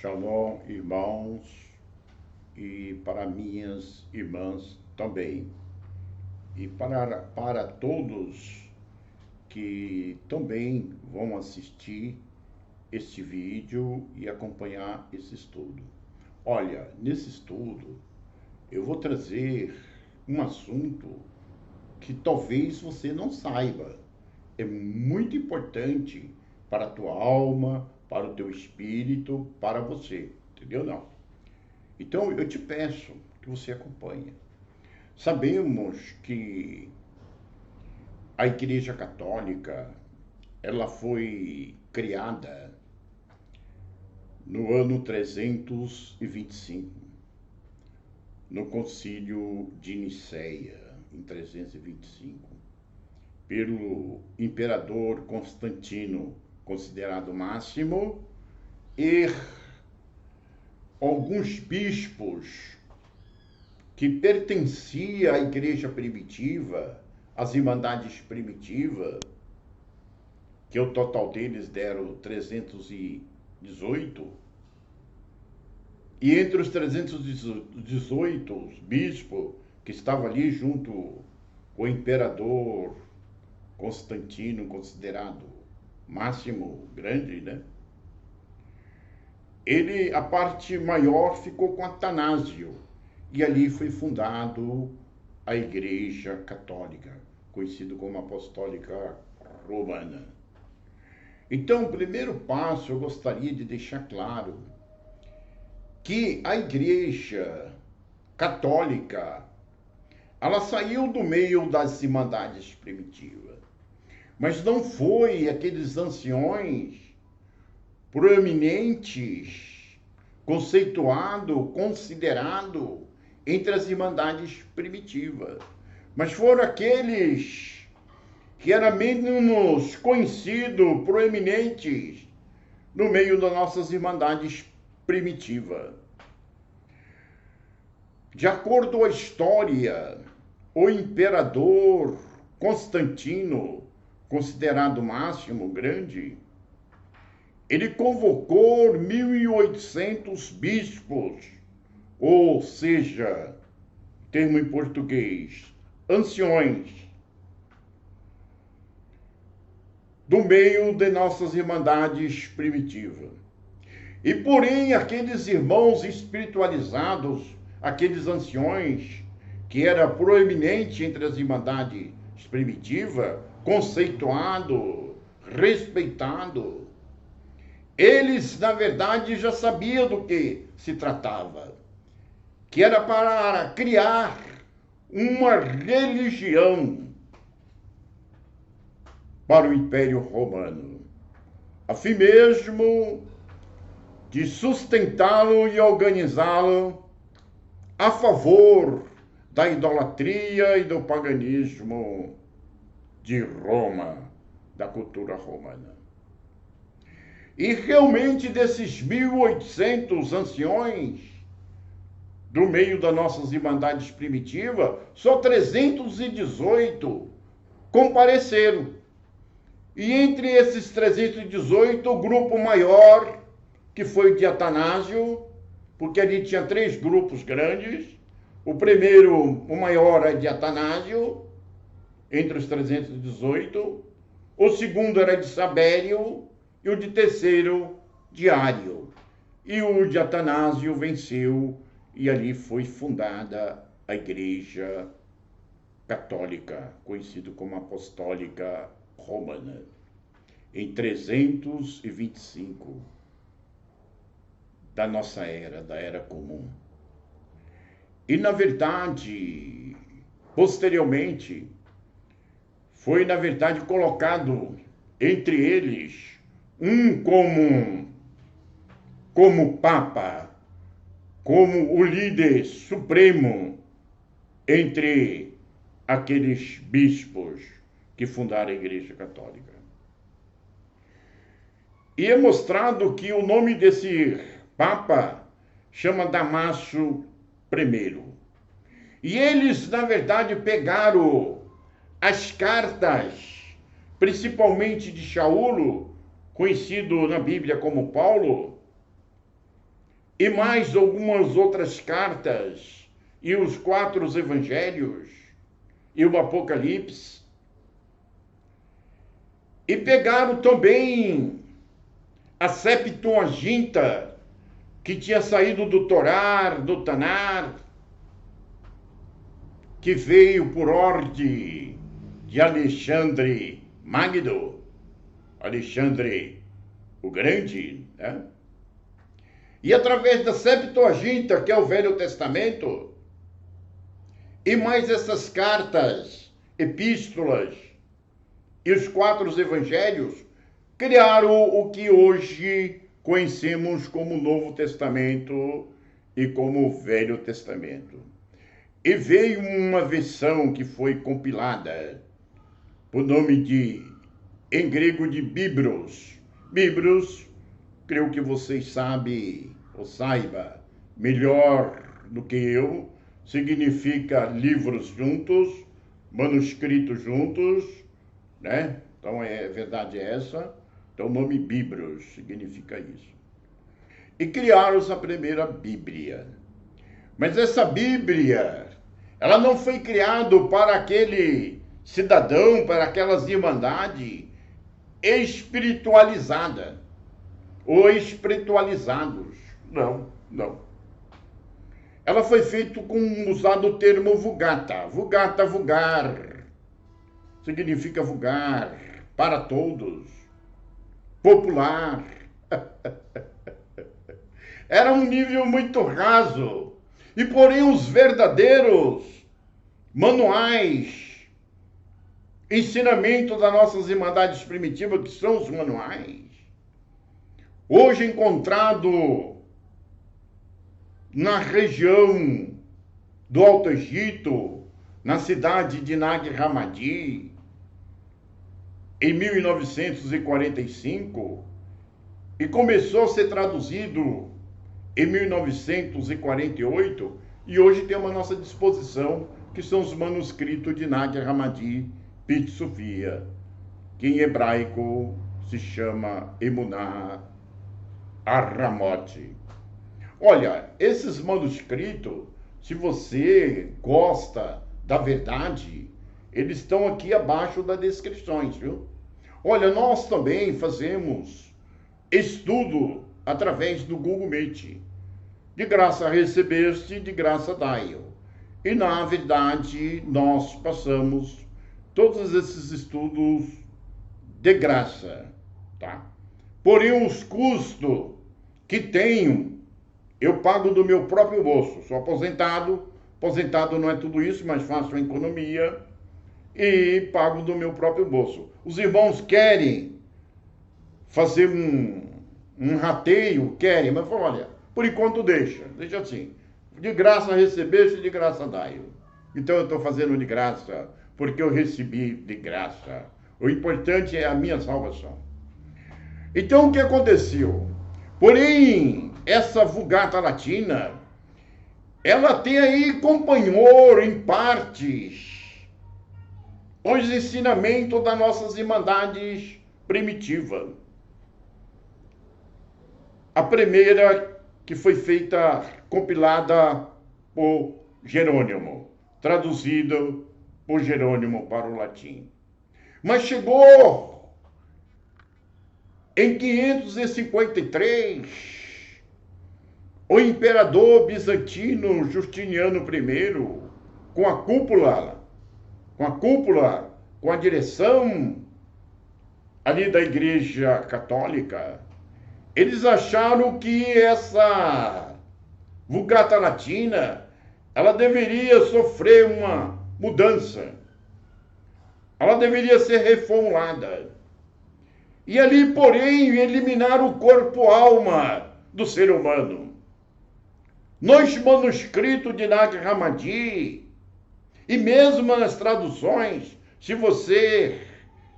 Shalom, irmãos, e para minhas irmãs também. E para todos que também vão assistir este vídeo e acompanhar esse estudo. Olha, nesse estudo eu vou trazer um assunto que talvez você não saiba. É muito importante para a tua alma, para o teu espírito, para você. Entendeu? Não. Então eu te peço que você acompanhe. Sabemos que a Igreja Católica, ela foi criada no ano 325, no Concílio de Nicéia, em 325, pelo imperador Constantino, considerado máximo, e alguns bispos que pertenciam à igreja primitiva, às irmandades primitivas, que o total deles deram 318, e entre os 318 os bispos que estavam ali junto com o imperador Constantino, considerado máximo, grande, né? A parte maior ficou com Atanásio, e ali foi fundado a Igreja Católica, conhecida como Apostólica Romana. Então, o primeiro passo, eu gostaria de deixar claro que a Igreja Católica, ela saiu do meio das irmandades primitivas, mas não foi aqueles anciões proeminentes, conceituado, considerado entre as irmandades primitivas, mas foram aqueles que eram menos conhecidos, proeminentes no meio das nossas irmandades primitivas. De acordo com a história, o imperador Constantino, considerado máximo, grande, ele convocou 1.800 bispos, ou seja, termo em português, anciões, do meio de nossas irmandades primitivas. E porém, aqueles irmãos espiritualizados, aqueles anciões, que era proeminente entre as irmandades primitivas, conceituado, respeitado, eles, na verdade, já sabiam do que se tratava, que era para criar uma religião para o Império Romano, a fim mesmo de sustentá-lo e organizá-lo a favor da idolatria e do paganismo de Roma, da cultura romana. E realmente desses 1.800 anciões, do meio das nossas irmandades primitivas, só 318 compareceram. E entre esses 318, o grupo maior, que foi de Atanásio, porque ali tinha 3 grupos grandes. O primeiro, o maior, é de Atanásio, entre os 318. O segundo era de Sabério, e o de terceiro, de Ário. E o de Atanásio venceu, e ali foi fundada a Igreja Católica, conhecida como Apostólica Romana, em 325 da nossa era, da Era Comum. E, na verdade, posteriormente, foi, na verdade, colocado entre eles um como Papa, como o líder supremo entre aqueles bispos que fundaram a Igreja Católica. E é mostrado que o nome desse Papa chama Damácio I. E eles, na verdade, pegaram as cartas, principalmente de Shaul, conhecido na Bíblia como Paulo, e mais algumas outras cartas, e os 4 evangelhos, e o Apocalipse. E pegaram também a Septuaginta, que tinha saído do Torá, do Tanar, que veio por ordem de Alexandre Magno, Alexandre o Grande, né? E através da Septuaginta, que é o Velho Testamento, e mais essas cartas, epístolas e os 4 evangelhos, criaram o que hoje conhecemos como Novo Testamento e como Velho Testamento. E veio uma versão que foi compilada por nome de, em grego, de Biblos. Biblos, creio que vocês sabem ou saiba melhor do que eu, significa livros juntos, manuscritos juntos, né? Então, a verdade é essa. Então, o nome Biblos significa isso. E criaram a primeira Bíblia. Mas essa Bíblia, ela não foi criada para aquele cidadão, para aquelas irmandades espiritualizada ou espiritualizados. Não, não. Ela foi feita com usado o termo vulgata. Vulgata, vulgar. Significa vulgar, para todos, popular. Era um nível muito raso. E porém os verdadeiros manuais, ensinamento das nossas irmandades primitivas, que são os manuais, hoje encontrado na região do Alto Egito, na cidade de Nag Hammadi, em 1945, e começou a ser traduzido em 1948, e hoje temos à nossa disposição, que são os manuscritos de Nag Hammadi Pit Sofia, que em hebraico se chama Emunah Arramot. Olha, esses manuscritos, se você gosta da verdade, eles estão aqui abaixo das descrições, viu? Olha, nós também fazemos estudo através do Google Meet. De graça recebeste, de graça dai-o. E, na verdade, nós passamos todos esses estudos de graça, tá? Porém, os custos que tenho, eu pago do meu próprio bolso. Sou aposentado, aposentado não é tudo isso, mas faço a economia e pago do meu próprio bolso. Os irmãos querem fazer um rateio, querem, mas falam, olha, por enquanto deixa assim. De graça recebeste, de graça dai. Então eu estou fazendo de graça, porque eu recebi de graça. O importante é a minha salvação. Então o que aconteceu? Porém, essa Vulgata Latina, ela tem aí companhou em partes os ensinamentos das nossas irmandades primitivas. A primeira que foi feita, compilada por Jerônimo, traduzido por Jerônimo para o latim. Mas chegou em 553, o imperador bizantino Justiniano I, com a cúpula, com a direção ali da Igreja Católica, eles acharam que essa Vulgata Latina, ela deveria sofrer uma mudança. Ela deveria ser reformulada. E ali, porém, eliminar o corpo-alma do ser humano. Nos manuscritos de Nag Hammadi, e mesmo nas traduções, se você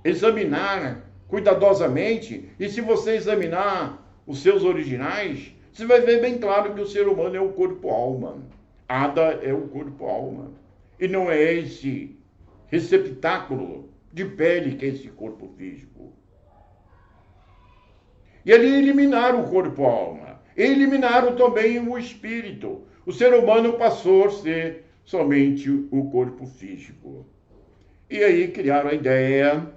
examinar cuidadosamente, e se você examinar os seus originais, você vai ver bem claro que o ser humano é o corpo-alma. Ada é o corpo-alma. E não é esse receptáculo de pele que é esse corpo físico. E ali eliminaram o corpo-alma. eliminaram também o espírito. O ser humano passou a ser somente o corpo físico. E aí criaram a ideia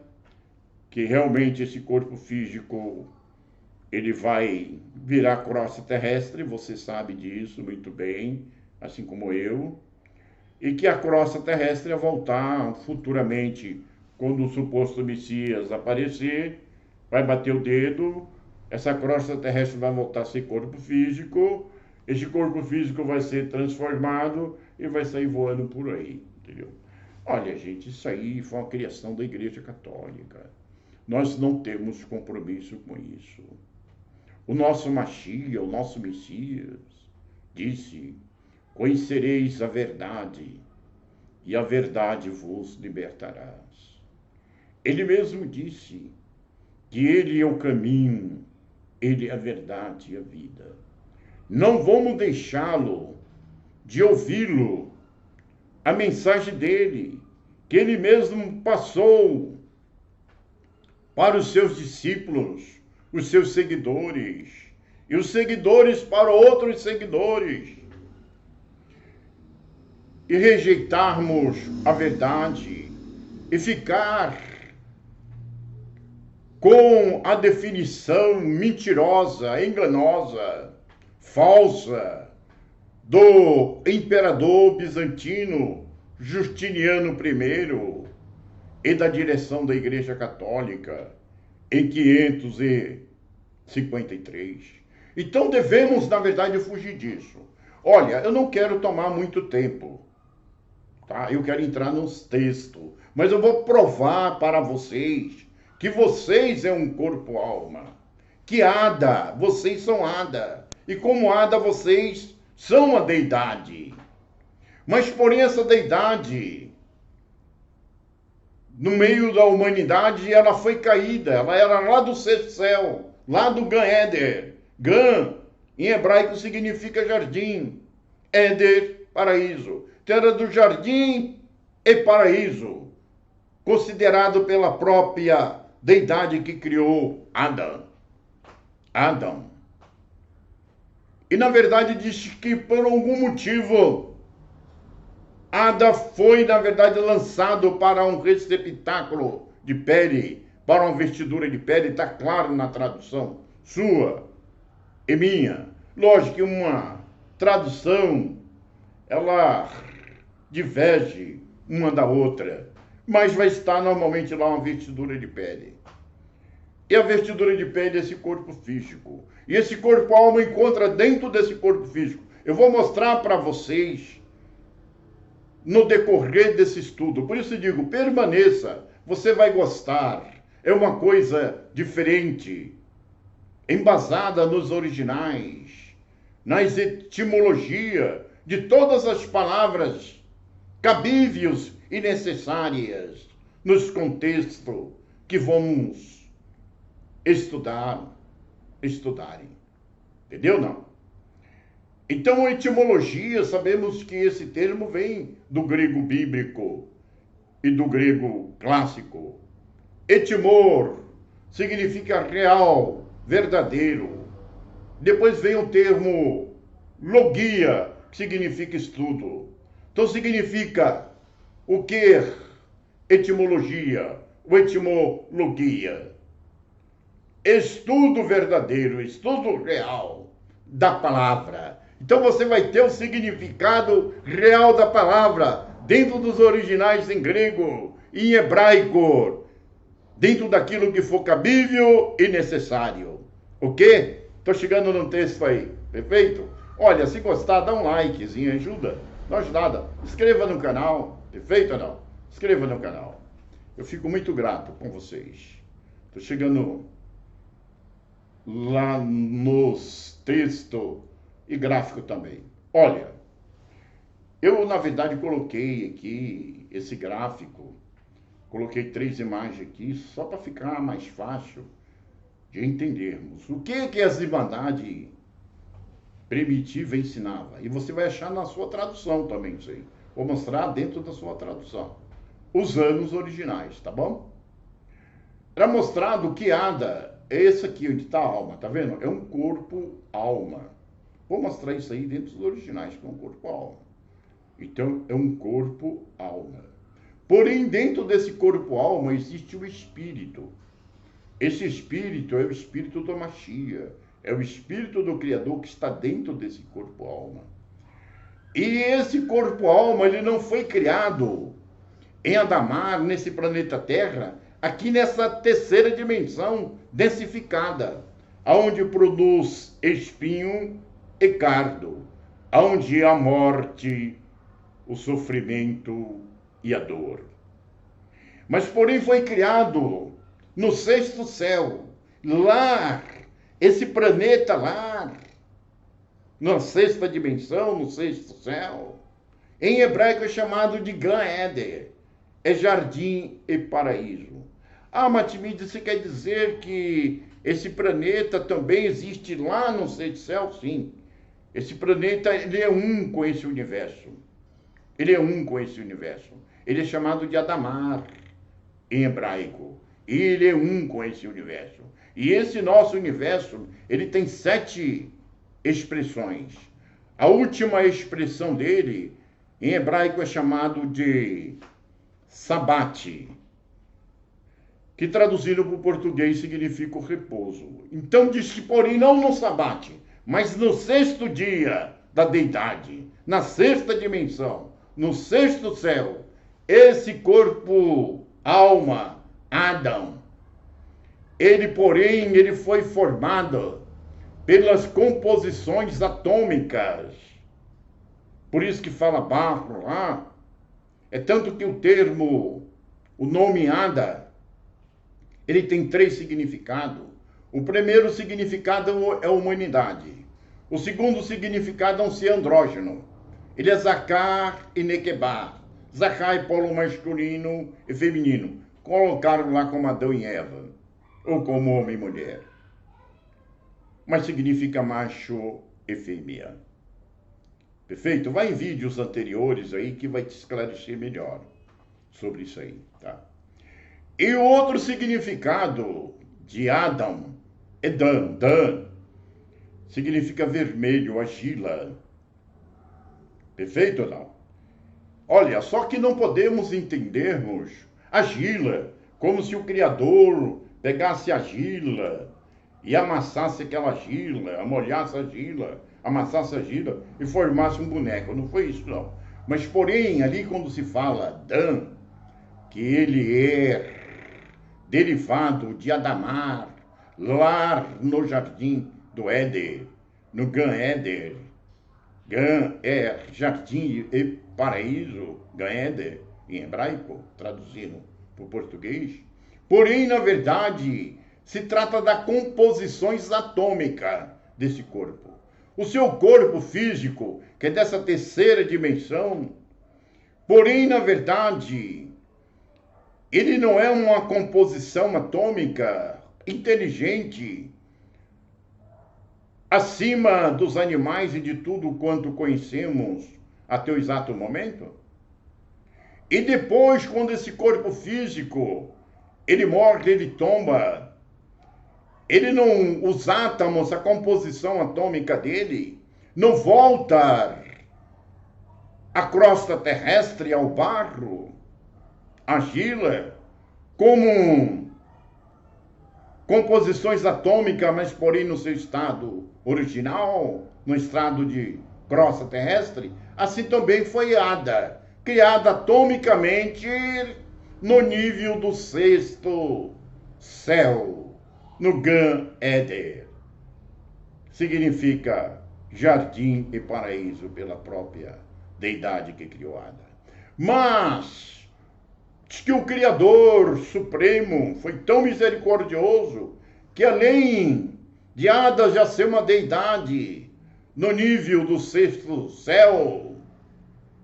que realmente esse corpo físico ele vai virar crosta terrestre, você sabe disso muito bem, assim como eu, e que a crosta terrestre vai voltar futuramente, quando o suposto Messias aparecer, vai bater o dedo, essa crosta terrestre vai voltar a ser corpo físico, esse corpo físico vai ser transformado e vai sair voando por aí, entendeu? Olha, gente, isso aí foi uma criação da Igreja Católica. Nós não temos compromisso com isso. O nosso Mashiach, o nosso Messias, disse: conhecereis a verdade, e a verdade vos libertarás. Ele mesmo disse que ele é o caminho, ele é a verdade e a vida. Não vamos deixá-lo de ouvi-lo, a mensagem dele, que ele mesmo passou para os seus discípulos, os seus seguidores, e os seguidores para outros seguidores, e rejeitarmos a verdade e ficar com a definição mentirosa, enganosa, falsa do imperador bizantino Justiniano I e da direção da Igreja Católica em 553. Então devemos, na verdade, fugir disso. Olha, eu não quero tomar muito tempo, tá? Eu quero entrar nos textos, mas eu vou provar para vocês que vocês é um corpo-alma, que Ada, vocês são Ada, e como Ada vocês são a deidade. Mas porém essa deidade, no meio da humanidade, ela foi caída, ela era lá do sexto céu, lá do Gan Eder. Gan, em hebraico, significa jardim, Eder, paraíso. Terra do jardim e paraíso, considerado pela própria deidade que criou Adão. E na verdade disse que por algum motivo Adão foi na verdade lançado para um receptáculo de pele, para uma vestidura de pele, está claro na tradução sua e minha. Lógico que uma tradução ela diverge uma da outra, mas vai estar normalmente lá uma vestidura de pele. E a vestidura de pele é esse corpo físico. E esse corpo-alma encontra dentro desse corpo físico. Eu vou mostrar para vocês no decorrer desse estudo. Por isso eu digo, permaneça, você vai gostar. É uma coisa diferente, embasada nos originais, nas etimologias de todas as palavras cabíveis e necessárias nos contextos que vamos estudarem. Entendeu, não? Então, a etimologia, sabemos que esse termo vem do grego bíblico e do grego clássico. Etimor significa real, verdadeiro. Depois vem o termo logia, que significa estudo. Então significa o que? Etimologia, ou etimologia. Estudo verdadeiro, estudo real da palavra. Então você vai ter o significado real da palavra dentro dos originais em grego e em hebraico, dentro daquilo que for cabível e necessário. Ok? Estou chegando num texto aí, perfeito? Olha, se gostar, dá um likezinho, ajuda. Não ajuda nada. Inscreva no canal, perfeito ou não? Inscreva no canal. Eu fico muito grato com vocês. Estou chegando lá nos textos e gráfico também. Olha, eu na verdade coloquei aqui esse gráfico, coloquei 3 imagens aqui só para ficar mais fácil de entendermos o que as Irmandades primitiva ensinava. E você vai achar na sua tradução também isso aí. Vou mostrar dentro da sua tradução, usando os originais, tá bom? Era mostrado que Ada é esse aqui onde está a alma, tá vendo? É um corpo-alma. Vou mostrar isso aí dentro dos originais, que é um corpo-alma. Então, é um corpo-alma. Porém, dentro desse corpo-alma existe o espírito. Esse espírito é o espírito do Mashiach. É o espírito do Criador que está dentro desse corpo-alma. E esse corpo-alma, ele não foi criado em Adamar, nesse planeta Terra, aqui nessa terceira dimensão densificada, aonde produz espinho e cardo, aonde a morte, o sofrimento e a dor. Mas, porém, foi criado no sexto céu, lar, esse planeta lar, na sexta dimensão, no sexto céu. Em hebraico é chamado de Gan Eder, é jardim e paraíso. Ah, Matimide, você quer dizer que esse planeta também existe lá no sexto céu? Sim. Esse planeta, ele é um com esse universo. Ele é um com esse universo. Ele é chamado de Adamar, em hebraico. E ele é um com esse universo. E esse nosso universo, ele tem 7 expressões. A última expressão dele, em hebraico, é chamado de Sabate, que traduzido para o português significa o repouso. Então diz que, porém, não no Sabate, mas no sexto dia da deidade, na sexta dimensão, no sexto céu, esse corpo, alma, Adão, ele foi formado pelas composições atômicas. Por isso que fala barro lá. É tanto que o termo, o nome Ada, ele tem 3 significados. O primeiro significado é humanidade. O segundo significado é um ser andrógeno. Ele é Zakar e Nequebá. Zakar é polo masculino e feminino. Colocaram lá como Adão e Eva, ou como homem e mulher. Mas significa macho e fêmea. Perfeito? Vai em vídeos anteriores aí que vai te esclarecer melhor sobre isso aí, tá? E o outro significado de Adam é Dan. Dan significa vermelho, agila. Perfeito ou não? Olha, só que não podemos entendermos agila como se o Criador pegasse a argila e amassasse aquela argila, amolhasse a argila, amassasse a argila e formasse um boneco. Não foi isso, não. Mas, porém, ali quando se fala Dan, que ele é derivado de Adamar, lá no jardim do Éder, no Gan Éder. Gan é jardim e paraíso, Gan Éder, em hebraico, traduzindo para o português. Porém, na verdade, se trata da composições atômicas desse corpo. O seu corpo físico, que é dessa terceira dimensão, porém, na verdade, ele não é uma composição atômica inteligente, acima dos animais e de tudo quanto conhecemos até o exato momento. E depois, quando esse corpo físico, ele morre, ele tomba, ele não, os átomos, a composição atômica dele, não volta à crosta terrestre, ao barro, à argila, como composições atômicas, mas porém no seu estado original, no estado de crosta terrestre, assim também foi Ada, criada atomicamente no nível do sexto céu, no Gan Éder. Significa jardim e paraíso pela própria deidade que criou Ada. Mas diz que o Criador Supremo foi tão misericordioso que, além de Ada já ser uma deidade no nível do sexto céu,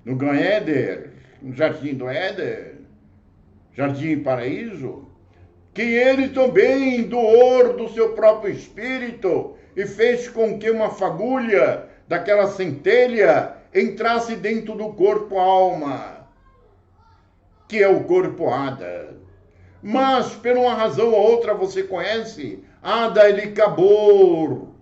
no Gan Éder, no jardim do Éder, jardim e paraíso, que ele também doou do seu próprio espírito e fez com que uma fagulha daquela centelha entrasse dentro do corpo-alma, que é o corpo Ada. Mas, por uma razão ou outra, você conhece, Ada ele acabou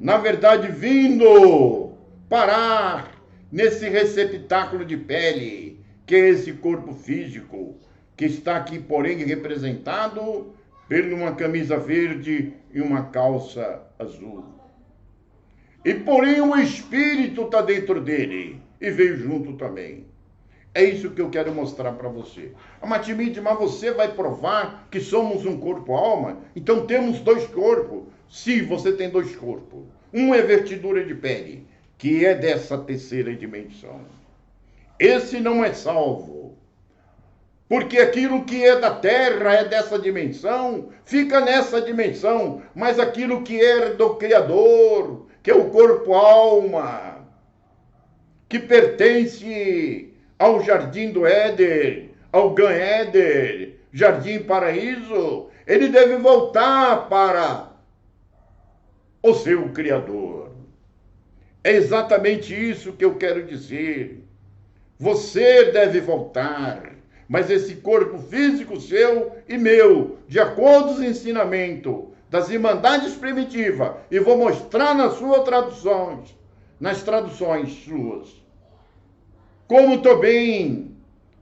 na verdade, vindo parar nesse receptáculo de pele, que é esse corpo físico, que está aqui, porém, representado por uma camisa verde e uma calça azul. E, porém, o espírito está dentro dele e veio junto também. É isso que eu quero mostrar para você. Matimide, mas você vai provar que somos um corpo-alma? Então temos dois corpos. Sim, você tem dois corpos. Um é vertidura de pele, que é dessa terceira dimensão. Esse não é salvo. Porque aquilo que é da terra, é dessa dimensão, fica nessa dimensão. Mas aquilo que é do Criador, que é o corpo-alma, que pertence ao Jardim do Éden, ao Gan Éden, Jardim Paraíso, ele deve voltar para o seu Criador. É exatamente isso que eu quero dizer. Você deve voltar, mas esse corpo físico seu e meu, de acordo com os ensinamentos das Irmandades Primitivas, e vou mostrar nas suas traduções, nas traduções suas, como também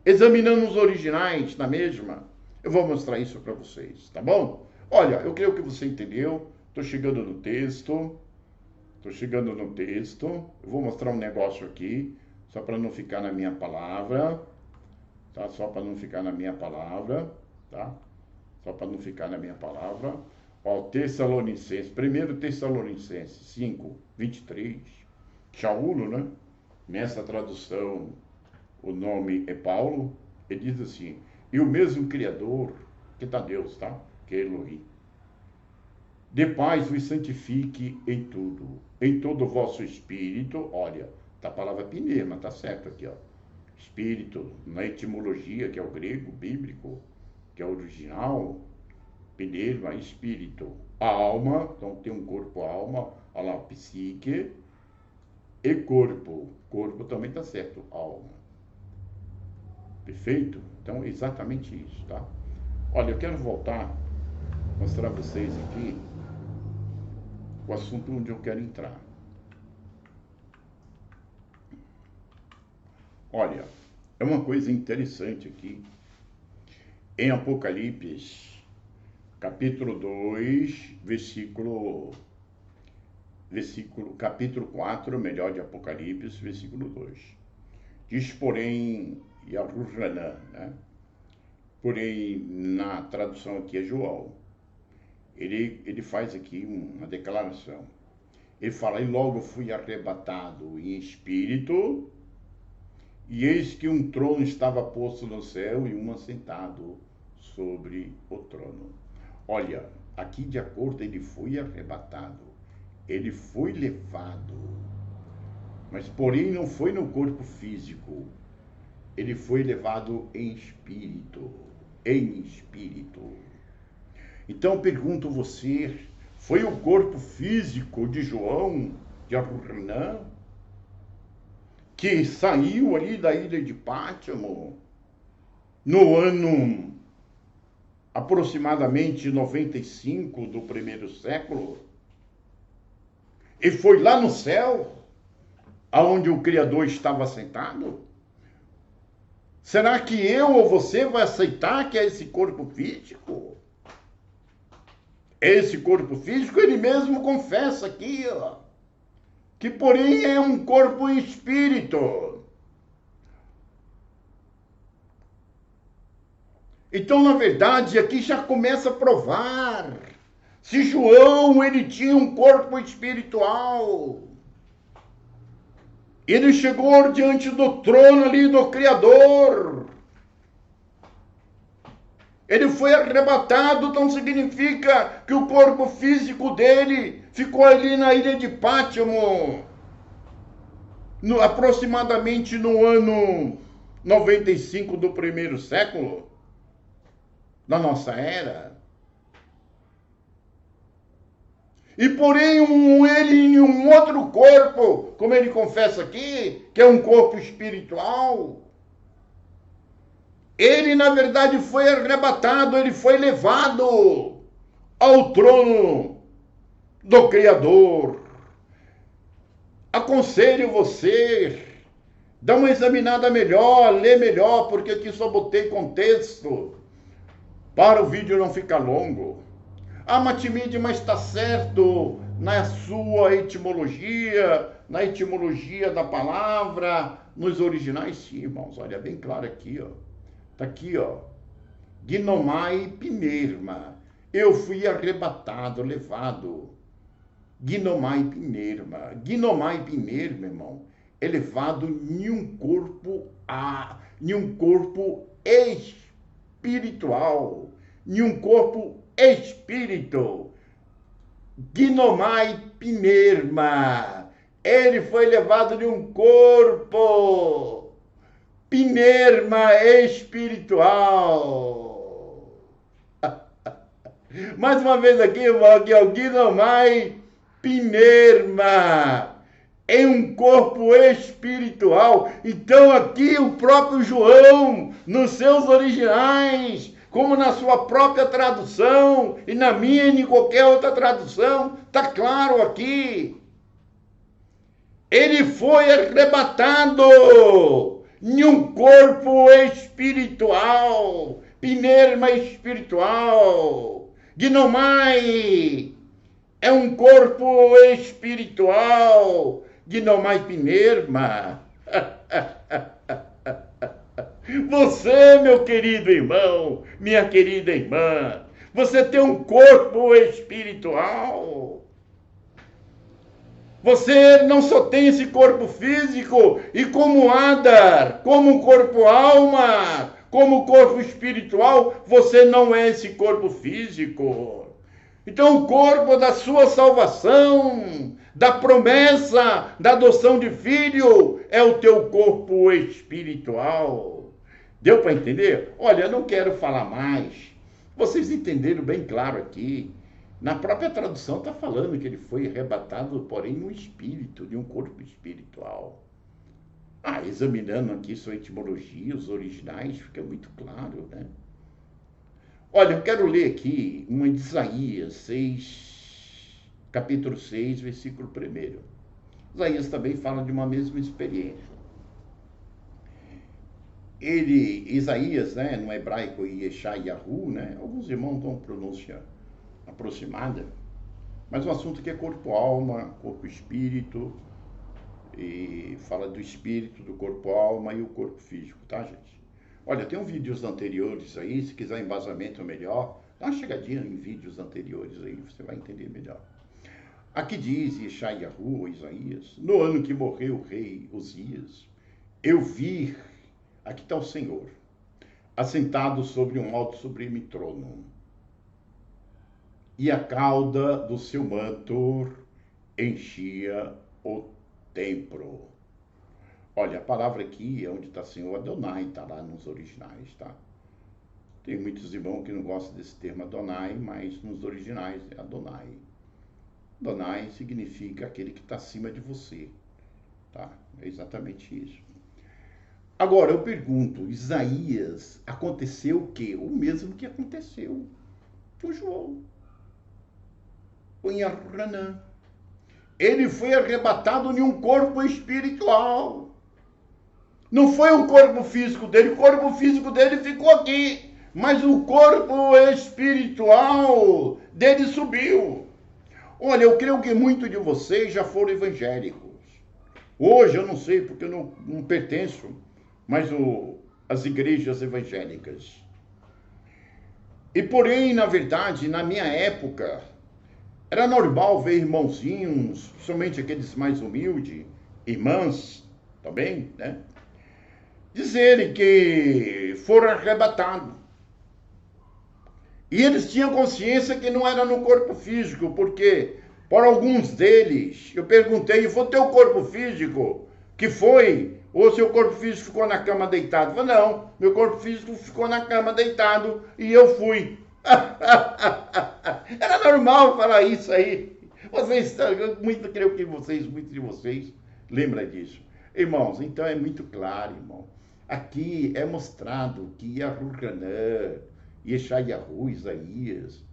examinando os originais na mesma, eu vou mostrar isso para vocês, tá bom? Olha, eu creio que você entendeu. Estou chegando no texto. Eu vou mostrar um negócio aqui, só para não ficar na minha palavra, tá? Só para não ficar na minha palavra, tá? Só para não ficar na minha palavra. Ó, Tessalonicenses, 1 Tessalonicenses 5, 23. Shaul, né? Nessa tradução, o nome é Paulo. Ele diz assim: e o mesmo Criador, que está Deus, tá? Que é Elohim, de paz vos santifique em todo o vosso espírito. Olha, tá a palavra pneuma, tá certo aqui, ó. Espírito, na etimologia, que é o grego bíblico, que é o original, pneuma, espírito. A alma, então tem um corpo, alma, olha lá, psique, e corpo. Corpo também tá certo, alma. Perfeito? Então é exatamente isso, tá? Olha, eu quero voltar, mostrar a vocês aqui o assunto onde eu quero entrar. Olha, é uma coisa interessante aqui. Em Apocalipse, capítulo 2, capítulo 4, melhor, de Apocalipse, versículo 2. Diz, porém, Yahushua, né? Porém, na tradução aqui é João. Ele faz aqui uma declaração. Ele fala: e logo fui arrebatado em espírito, e eis que um trono estava posto no céu e um assentado sobre o trono. Olha, aqui de acordo, ele foi arrebatado, ele foi levado, mas porém não foi no corpo físico, ele foi levado em espírito, Então pergunto você, foi o corpo físico de João, de Arrurinã, que saiu ali da ilha de Pátimo no ano aproximadamente 95 do primeiro século, e foi lá no céu, aonde o Criador estava sentado? Será que eu ou você vai aceitar que é esse corpo físico? Esse corpo físico, ele mesmo confessa aqui, ó, que porém é um corpo em espírito. Então, na verdade, aqui já começa a provar se João, ele tinha um corpo espiritual. Ele chegou diante do trono ali do Criador. Ele foi arrebatado, então significa que o corpo físico dele ficou ali na ilha de Pátimo, aproximadamente no ano 95 do primeiro século da nossa era. E porém ele em um outro corpo, como ele confessa aqui, que é um corpo espiritual, ele na verdade foi arrebatado, ele foi levado ao trono do Criador. aconselho você, dá uma examinada melhor, lê melhor, porque aqui só botei contexto para o vídeo não ficar longo. Ah, Matimide, mas está certo na sua etimologia, na etimologia da palavra, nos originais, sim, irmãos. Olha bem claro aqui, ó. Tá aqui, ó. Gnomai Pinerma. Eu fui arrebatado, levado. Gnomai Pinerma. Gnomai Pinerma, irmão, é levado em um corpo espiritual, em um corpo espírito. Gnomai Pinerma. Ele foi levado de um corpo Pinerma espiritual. Mais uma vez aqui, irmão, aqui é o Gnomai Pinerma. Em um corpo espiritual. Então aqui o próprio João, nos seus originais, como na sua própria tradução, e na minha e em qualquer outra tradução, está claro aqui. Ele foi arrebatado em um corpo espiritual, Pinerma espiritual. Gnomai é um corpo espiritual, Gnomai Pinerma. Você, meu querido irmão, minha querida irmã, você tem um corpo espiritual. Você não só tem esse corpo físico, e como Adar, como corpo-alma, como corpo espiritual, você não é esse corpo físico. Então o corpo da sua salvação, da promessa, da adoção de filho, é o teu corpo espiritual. Deu para entender? Olha, eu não quero falar mais. Vocês entenderam bem claro aqui. Na própria tradução está falando que ele foi arrebatado, porém, no espírito, de um corpo espiritual. Examinando aqui sua etimologia, os originais, fica muito claro, né? Olha, eu quero ler aqui uma de Isaías 6, capítulo 6, versículo 1. Isaías também fala de uma mesma experiência. Isaías, né, no hebraico, Yeshayahu, né, alguns irmãos dão pronúncia aproximada, mas o assunto aqui é corpo-alma, corpo-espírito, e fala do espírito, do corpo-alma e o corpo físico, tá, gente? Olha, tem vídeos anteriores aí, se quiser embasamento melhor, dá uma chegadinha em vídeos anteriores aí, você vai entender melhor. Aqui diz Yeshayahu, ou Isaías, no ano que morreu o rei Uzias, eu vi, aqui está o Senhor, assentado sobre um alto sublime trono, e a cauda do seu manto enchia o templo. Olha, a palavra aqui, onde está Senhor, Adonai, está lá nos originais, tá? Tem muitos irmãos que não gostam desse termo Adonai, mas nos originais é Adonai. Adonai significa aquele que está acima de você, tá? É exatamente isso. Agora, eu pergunto, Isaías, aconteceu o quê? O mesmo que aconteceu com João, com Yahuanã. Ele foi arrebatado em um corpo espiritual. Não foi o corpo físico dele, o corpo físico dele ficou aqui, mas o corpo espiritual dele subiu. Olha, eu creio que muitos de vocês já foram evangélicos. Hoje eu não sei, porque eu não pertenço, mas as igrejas evangélicas. E porém, na verdade, na minha época, era normal ver irmãozinhos, somente aqueles mais humildes, irmãs também, né? Dizerem que foram arrebatados. E eles tinham consciência que não era no corpo físico, porque por alguns deles, eu perguntei, foi o teu corpo físico que foi? Ou seu corpo físico ficou na cama deitado? Eu falei, não, meu corpo físico ficou na cama deitado e eu fui. Era normal falar isso aí. Eu creio que muitos de vocês lembram disso. Irmãos, então é muito claro, irmão. Aqui é mostrado que Yahuanã, Yeshayahu, Isaías,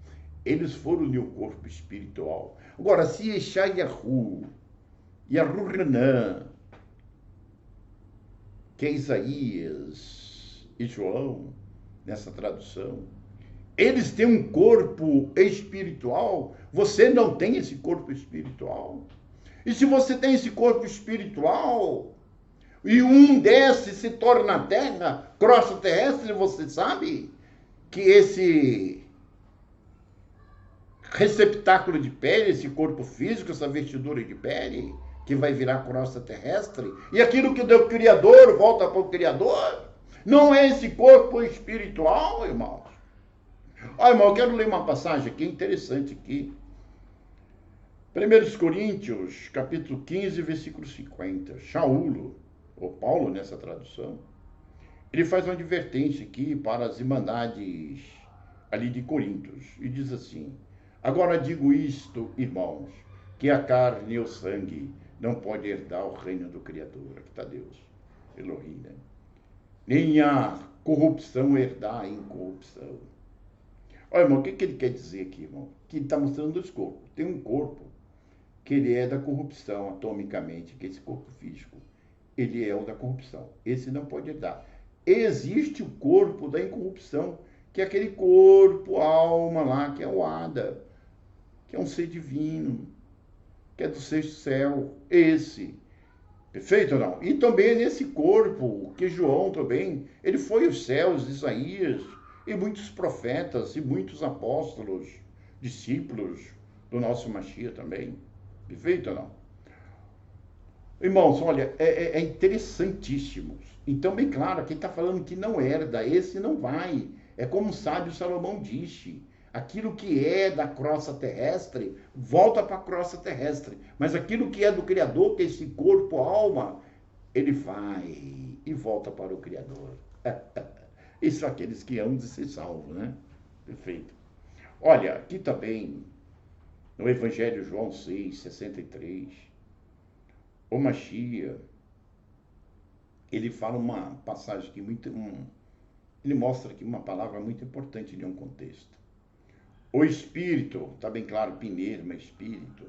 eles foram no corpo espiritual. Agora, se Yeshayahu e a Ruhanã, que é Isaías e João, nessa tradução, eles têm um corpo espiritual. Você não tem esse corpo espiritual. E se você tem esse corpo espiritual, e um desses se torna a terra, crosta terrestre, você sabe que esse receptáculo de pele, esse corpo físico, essa vestidura de pele, que vai virar crosta terrestre, e aquilo que deu o Criador volta para o Criador, não é esse corpo espiritual, irmãos? Olha, irmão, eu quero ler uma passagem aqui interessante aqui. 1 Coríntios, capítulo 15, versículo 50. Shaul, ou Paulo nessa tradução, ele faz uma advertência aqui para as irmandades ali de Coríntios, e diz assim: agora digo isto, irmãos, que a carne e o sangue não pode herdar o reino do Criador. Aqui está Deus, Elohim, né? Nem a corrupção herdar a incorrupção. Olha, irmão, o que ele quer dizer aqui, irmão? Que ele está mostrando dois corpos. Tem um corpo que ele é da corrupção atomicamente, que esse corpo físico, ele é o da corrupção. Esse não pode herdar. Existe o corpo da incorrupção, que é aquele corpo, alma lá, que é o Ada, que é um ser divino, que é do sexto céu. Esse. Perfeito ou não? E também é nesse corpo que João também, ele foi aos céus, Isaías, e muitos profetas, e muitos apóstolos, discípulos do nosso Mashiach também. Perfeito ou não? Irmãos, olha, é interessantíssimo. Então, bem claro, aqui está falando que não herda, esse não vai. É como o sábio Salomão disse: aquilo que é da crosta terrestre, volta para a crosta terrestre. Mas aquilo que é do Criador, que é esse corpo, alma, ele vai e volta para o Criador. Isso aqueles que hão de ser salvos, né? Perfeito. Olha, aqui também, no Evangelho João 6, 63, o Mashiach, ele fala uma passagem aqui ele mostra aqui uma palavra muito importante de um contexto. O Espírito, está bem claro, pneuma, Espírito,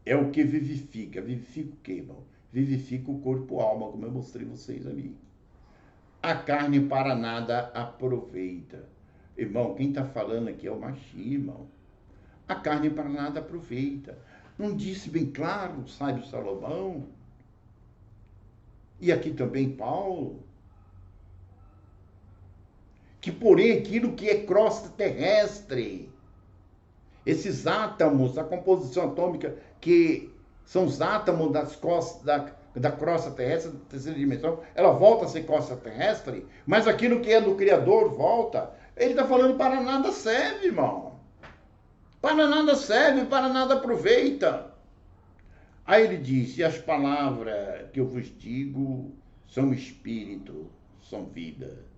é o que vivifica. Vivifica o quê, irmão? Vivifica o corpo, alma, como eu mostrei vocês ali. A carne para nada aproveita. Irmão, quem está falando aqui é o Mashiach, irmão. A carne para nada aproveita. Não disse bem claro o sábio Salomão? E aqui também Paulo? Que porém aquilo que é crosta terrestre, esses átomos, a composição atômica, que são os átomos da crosta terrestre, da terceira dimensão, ela volta a ser crosta terrestre, mas aquilo que é do Criador volta. Ele está falando para nada serve, irmão. Para nada serve, para nada aproveita. Aí ele diz: e as palavras que eu vos digo são espírito, são vida.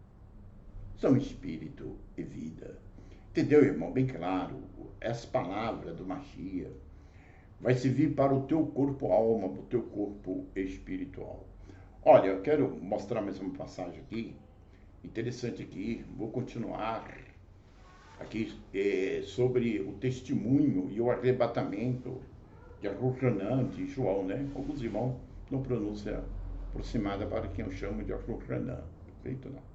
São espírito e vida. Entendeu, irmão? Bem claro, essa palavra do Mashiach vai servir para o teu corpo alma, para o teu corpo espiritual. Olha, eu quero mostrar mais uma passagem aqui, interessante aqui, vou continuar aqui sobre o testemunho e o arrebatamento de Aruhanã, de João, né? Alguns irmãos não pronúncia aproximada para quem eu chamo de Aruhanã, perfeito não?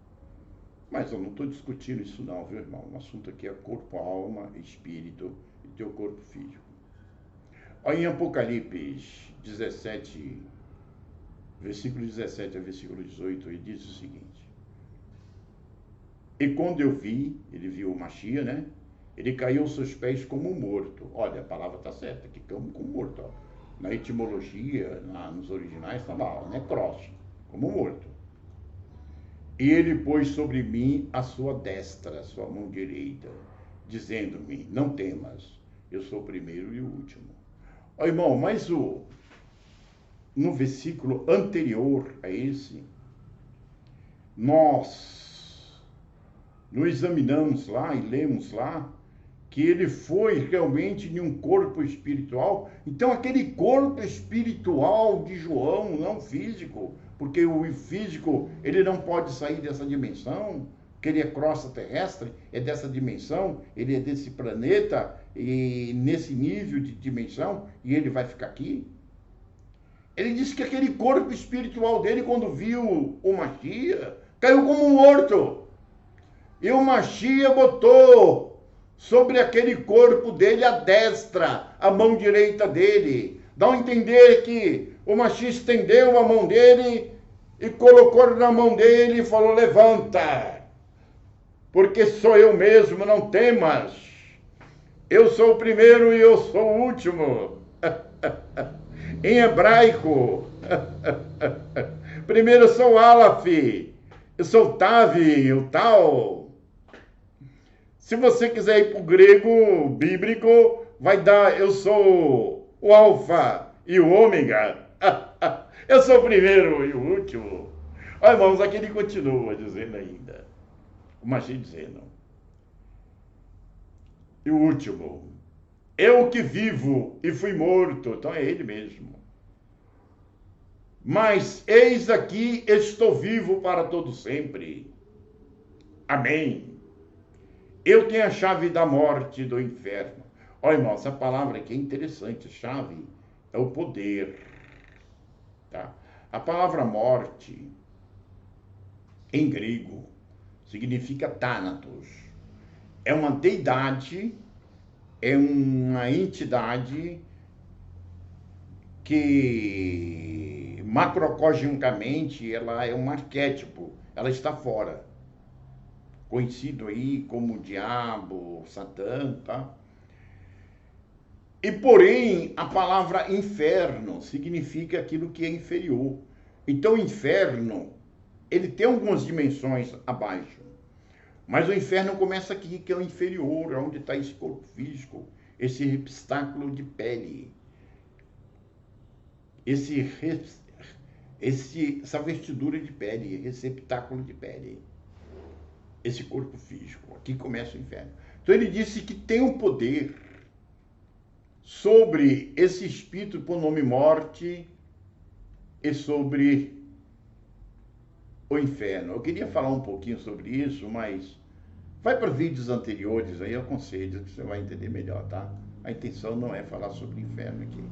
Mas eu não estou discutindo isso não, viu, irmão? O assunto aqui é corpo, alma, espírito e teu corpo físico. Olha em Apocalipse 17, versículo 17 a versículo 18, ele diz o seguinte: e quando eu vi, ele viu o Mashiach, né? Ele caiu aos seus pés como morto. Olha, a palavra está certa, aqui como morto. Ó. Na etimologia, nos originais, está lá, necros, como morto. E ele pôs sobre mim a sua destra, a sua mão direita, dizendo-me: não temas, eu sou o primeiro e o último. Ó, irmão, mas no versículo anterior a esse, nós examinamos lá e lemos lá que ele foi realmente em um corpo espiritual. Então aquele corpo espiritual de João, não físico, porque o físico ele não pode sair dessa dimensão, que ele é crosta-terrestre, é dessa dimensão, ele é desse planeta, e nesse nível de dimensão, e ele vai ficar aqui? Ele disse que aquele corpo espiritual dele, quando viu o Mashiach, caiu como morto. E o Mashiach botou sobre aquele corpo dele a destra, a mão direita dele. Dá a entender que o Mashiach estendeu a mão dele e colocou na mão dele e falou: levanta, porque sou eu mesmo, não temas. Eu sou o primeiro e eu sou o último. Em hebraico, primeiro eu sou o Aleph, eu sou o Tavi, o Tal. Se você quiser ir para o grego bíblico, vai dar: eu sou o Alfa e o Ômega. Eu sou o primeiro e o último. Olha, irmãos, aqui ele continua dizendo ainda. O Mashiach dizendo: e o último, eu que vivo e fui morto. Então é ele mesmo. Mas eis aqui, estou vivo para todo sempre. Amém. Eu tenho a chave da morte e do inferno. Olha, irmão, essa palavra aqui é interessante. Chave é o poder. Tá? A palavra morte, em grego, significa Thanatos. É uma deidade, é uma entidade que macrocosmicamente ela é um arquétipo, ela está fora. Conhecido aí como o diabo, Satã, tá? E porém, a palavra inferno significa aquilo que é inferior. Então, o inferno, ele tem algumas dimensões abaixo. Mas o inferno começa aqui, que é o inferior, onde está esse corpo físico, esse receptáculo de pele. Essa vestidura de pele, receptáculo de pele. Esse corpo físico. Aqui começa o inferno. Então ele disse que tem um poder sobre esse espírito por nome morte e sobre o inferno. Eu queria falar um pouquinho sobre isso, mas vai para vídeos anteriores aí, eu aconselho que você vai entender melhor, tá? A intenção não é falar sobre o inferno aqui.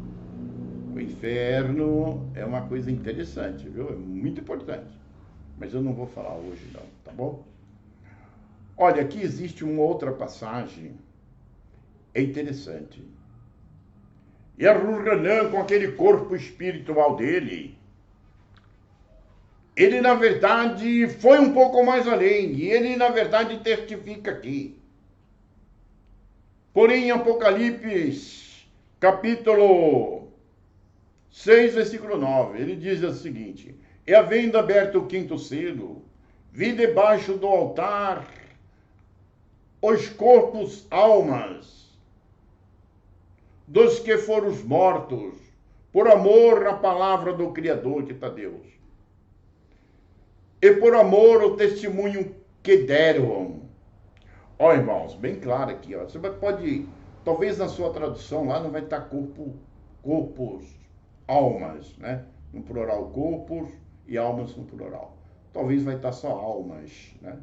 O inferno é uma coisa interessante, viu? É muito importante. Mas eu não vou falar hoje não, tá bom? Olha, aqui existe uma outra passagem, é interessante. E a Rurranã, com aquele corpo espiritual dele, ele na verdade foi um pouco mais além, e ele na verdade testifica aqui. Porém, em Apocalipse, capítulo 6, versículo 9, ele diz o seguinte: e havendo aberto o quinto selo, vi debaixo do altar os corpos, almas, dos que foram mortos, por amor à palavra do Criador, que está Deus, e por amor ao testemunho que deram. Ó, irmãos, bem claro aqui, ó. Você pode, talvez na sua tradução lá não vai estar corpos, almas, né? No plural, corpos, e almas no plural. Talvez vai estar só almas, né?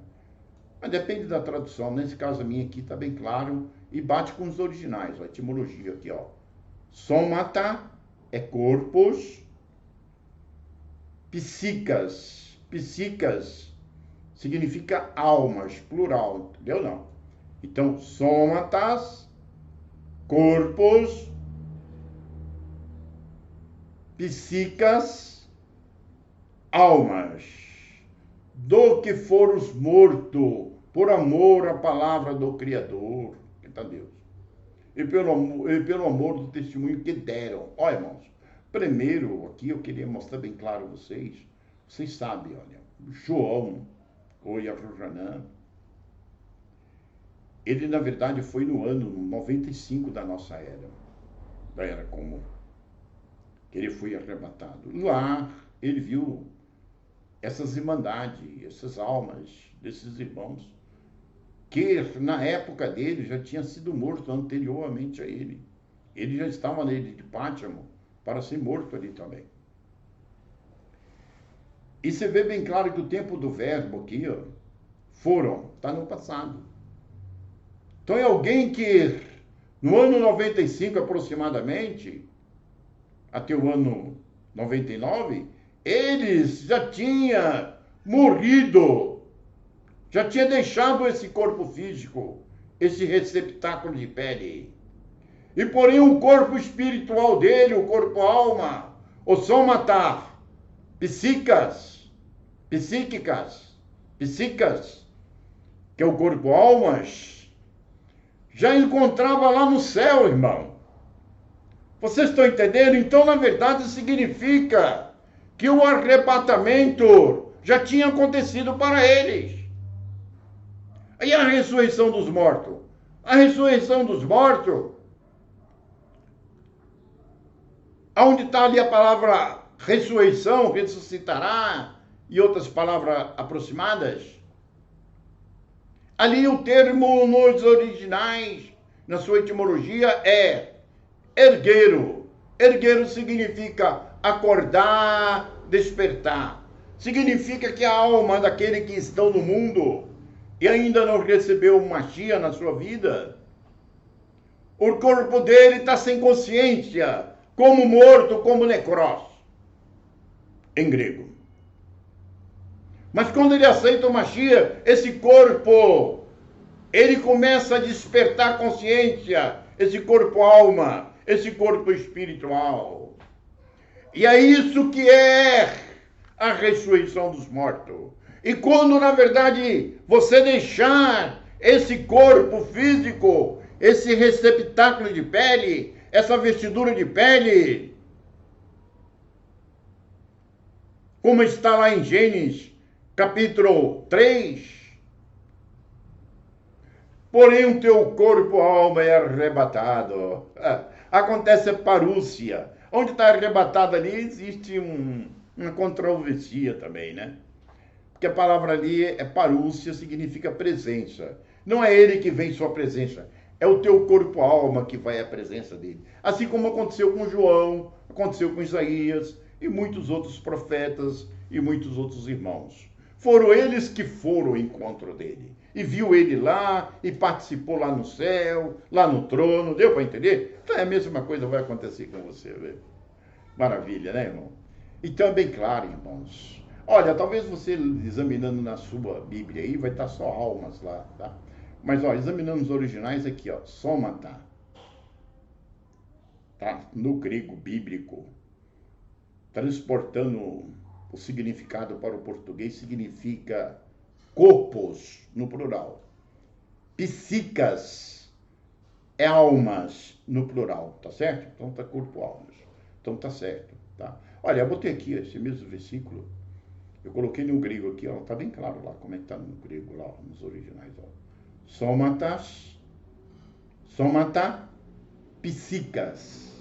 Mas depende da tradução. Nesse caso a minha aqui está bem claro e bate com os originais, a etimologia aqui, ó. Somata é corpos, psicas significa almas, plural, entendeu? Não. Então, somatas, corpos, psicas, almas, do que foram mortos por amor à palavra do Criador, que está Deus, e pelo amor do testemunho que deram. Olha, irmãos, primeiro aqui eu queria mostrar bem claro a vocês sabem, olha, João, ou Yahuranã, ele na verdade foi no ano 95 da nossa era, da era comum, que ele foi arrebatado. Lá ele viu essas irmandades, essas almas desses irmãos, que na época dele já tinha sido morto anteriormente a ele. Ele já estava na ilha de Pátimo para ser morto ali também. E você vê bem claro que o tempo do verbo aqui, ó, Foram, está no passado. Então é alguém que, no ano 95 aproximadamente, até o ano 99, eles já tinham morrido, já tinha deixado esse corpo físico, esse receptáculo de pele. E porém o corpo espiritual dele, o corpo-alma, o sômata, psíquicas, que é o corpo-almas, já encontrava lá no céu, irmão. Vocês estão entendendo? Então, na verdade, significa que o arrebatamento já tinha acontecido para eles. E a ressurreição dos mortos? A ressurreição dos mortos, onde está ali a palavra ressurreição, ressuscitará, e outras palavras aproximadas? Ali o termo nos originais, na sua etimologia, é ergueiro. Ergueiro significa acordar, despertar. Significa que a alma daquele que estão no mundo e ainda não recebeu Mashiach na sua vida, o corpo dele está sem consciência, como morto, como necros, em grego. Mas quando ele aceita o Mashiach, esse corpo, ele começa a despertar consciência, esse corpo-alma, esse corpo espiritual. E é isso que é a ressurreição dos mortos. E quando, na verdade, você deixar esse corpo físico, esse receptáculo de pele, essa vestidura de pele, como está lá em Gênesis, capítulo 3, porém o teu corpo, alma é arrebatado. Acontece a parúcia. Onde está arrebatado ali, existe uma controvérsia também, né? Porque a palavra ali é parúcia, significa presença. Não é ele que vem sua presença, é o teu corpo, alma que vai à presença dele. Assim como aconteceu com João, aconteceu com Isaías e muitos outros profetas e muitos outros irmãos. Foram eles que foram ao encontro dele. E viu ele lá, e participou lá no céu, lá no trono. Deu para entender? Então é a mesma coisa vai acontecer com você, vê? Maravilha, né, irmão? Então é bem claro, irmãos. Olha, talvez você examinando na sua Bíblia aí, vai estar só almas lá, tá? Mas, ó, examinando os originais aqui, ó, sômata, tá? No grego bíblico, transportando o significado para o português, significa corpos, no plural. Psíquicas é almas, no plural, tá certo? Então tá corpo, almas. Então tá certo, tá? Olha, eu botei aqui esse mesmo versículo, eu coloquei no grego aqui, ó, tá bem claro lá, como é que tá no grego lá, nos originais, ó. Sômata, psíquicas,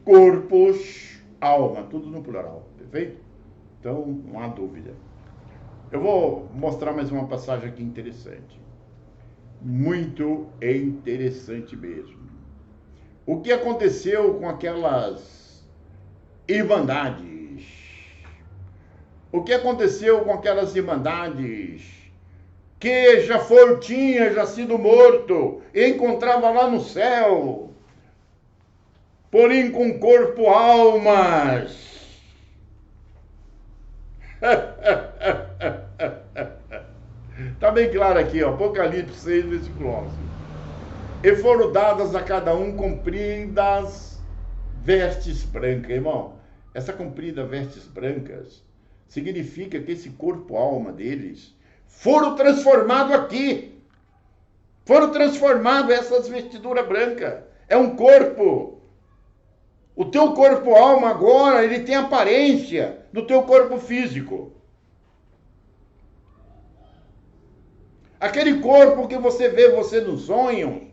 corpos, alma, tudo no plural, perfeito? Então, não há dúvida. Eu vou mostrar mais uma passagem aqui interessante. Muito interessante mesmo. O que aconteceu com aquelas irmandades? O que aconteceu com aquelas irmandades que tinha já sido morto e encontrava lá no céu, porém com corpo, almas? Está bem claro aqui, ó, Apocalipse 6, versículo 11. E foram dadas a cada um compridas vestes brancas. Irmão, essa comprida vestes brancas significa que esse corpo, alma deles, foram transformados aqui. Foram transformados essas vestiduras brancas. É um corpo. O teu corpo, alma, agora, ele tem aparência do teu corpo físico. Aquele corpo que você vê você nos sonhos,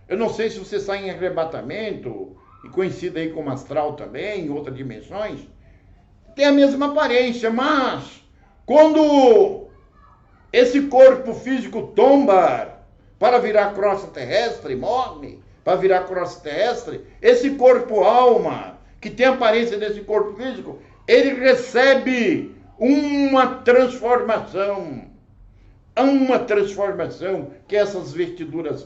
eu não sei se você sai em arrebatamento, e conhecido aí como astral também, em outras dimensões, tem a mesma aparência, mas quando esse corpo físico tomba para virar crosta terrestre, morre, para virar crosta terrestre, esse corpo alma, que tem a aparência desse corpo físico, ele recebe uma transformação. Há uma transformação, que é essas vestiduras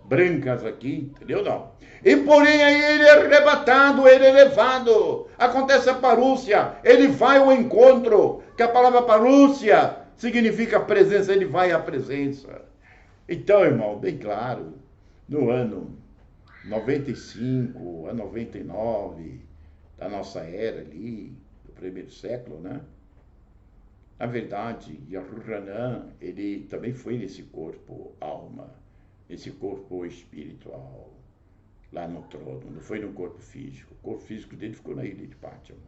brancas aqui, entendeu? Não. E porém aí ele é arrebatado, ele é levado. Acontece a parúcia, ele vai ao encontro, que a palavra parúcia significa presença, ele vai à presença. Então, irmão, bem claro, no ano 95 a 99 da nossa era ali, do primeiro século, né? Na verdade, Yahuranã, ele também foi nesse corpo alma, nesse corpo espiritual, lá no trono, não foi no corpo físico. O corpo físico dele ficou na ilha de Pátima,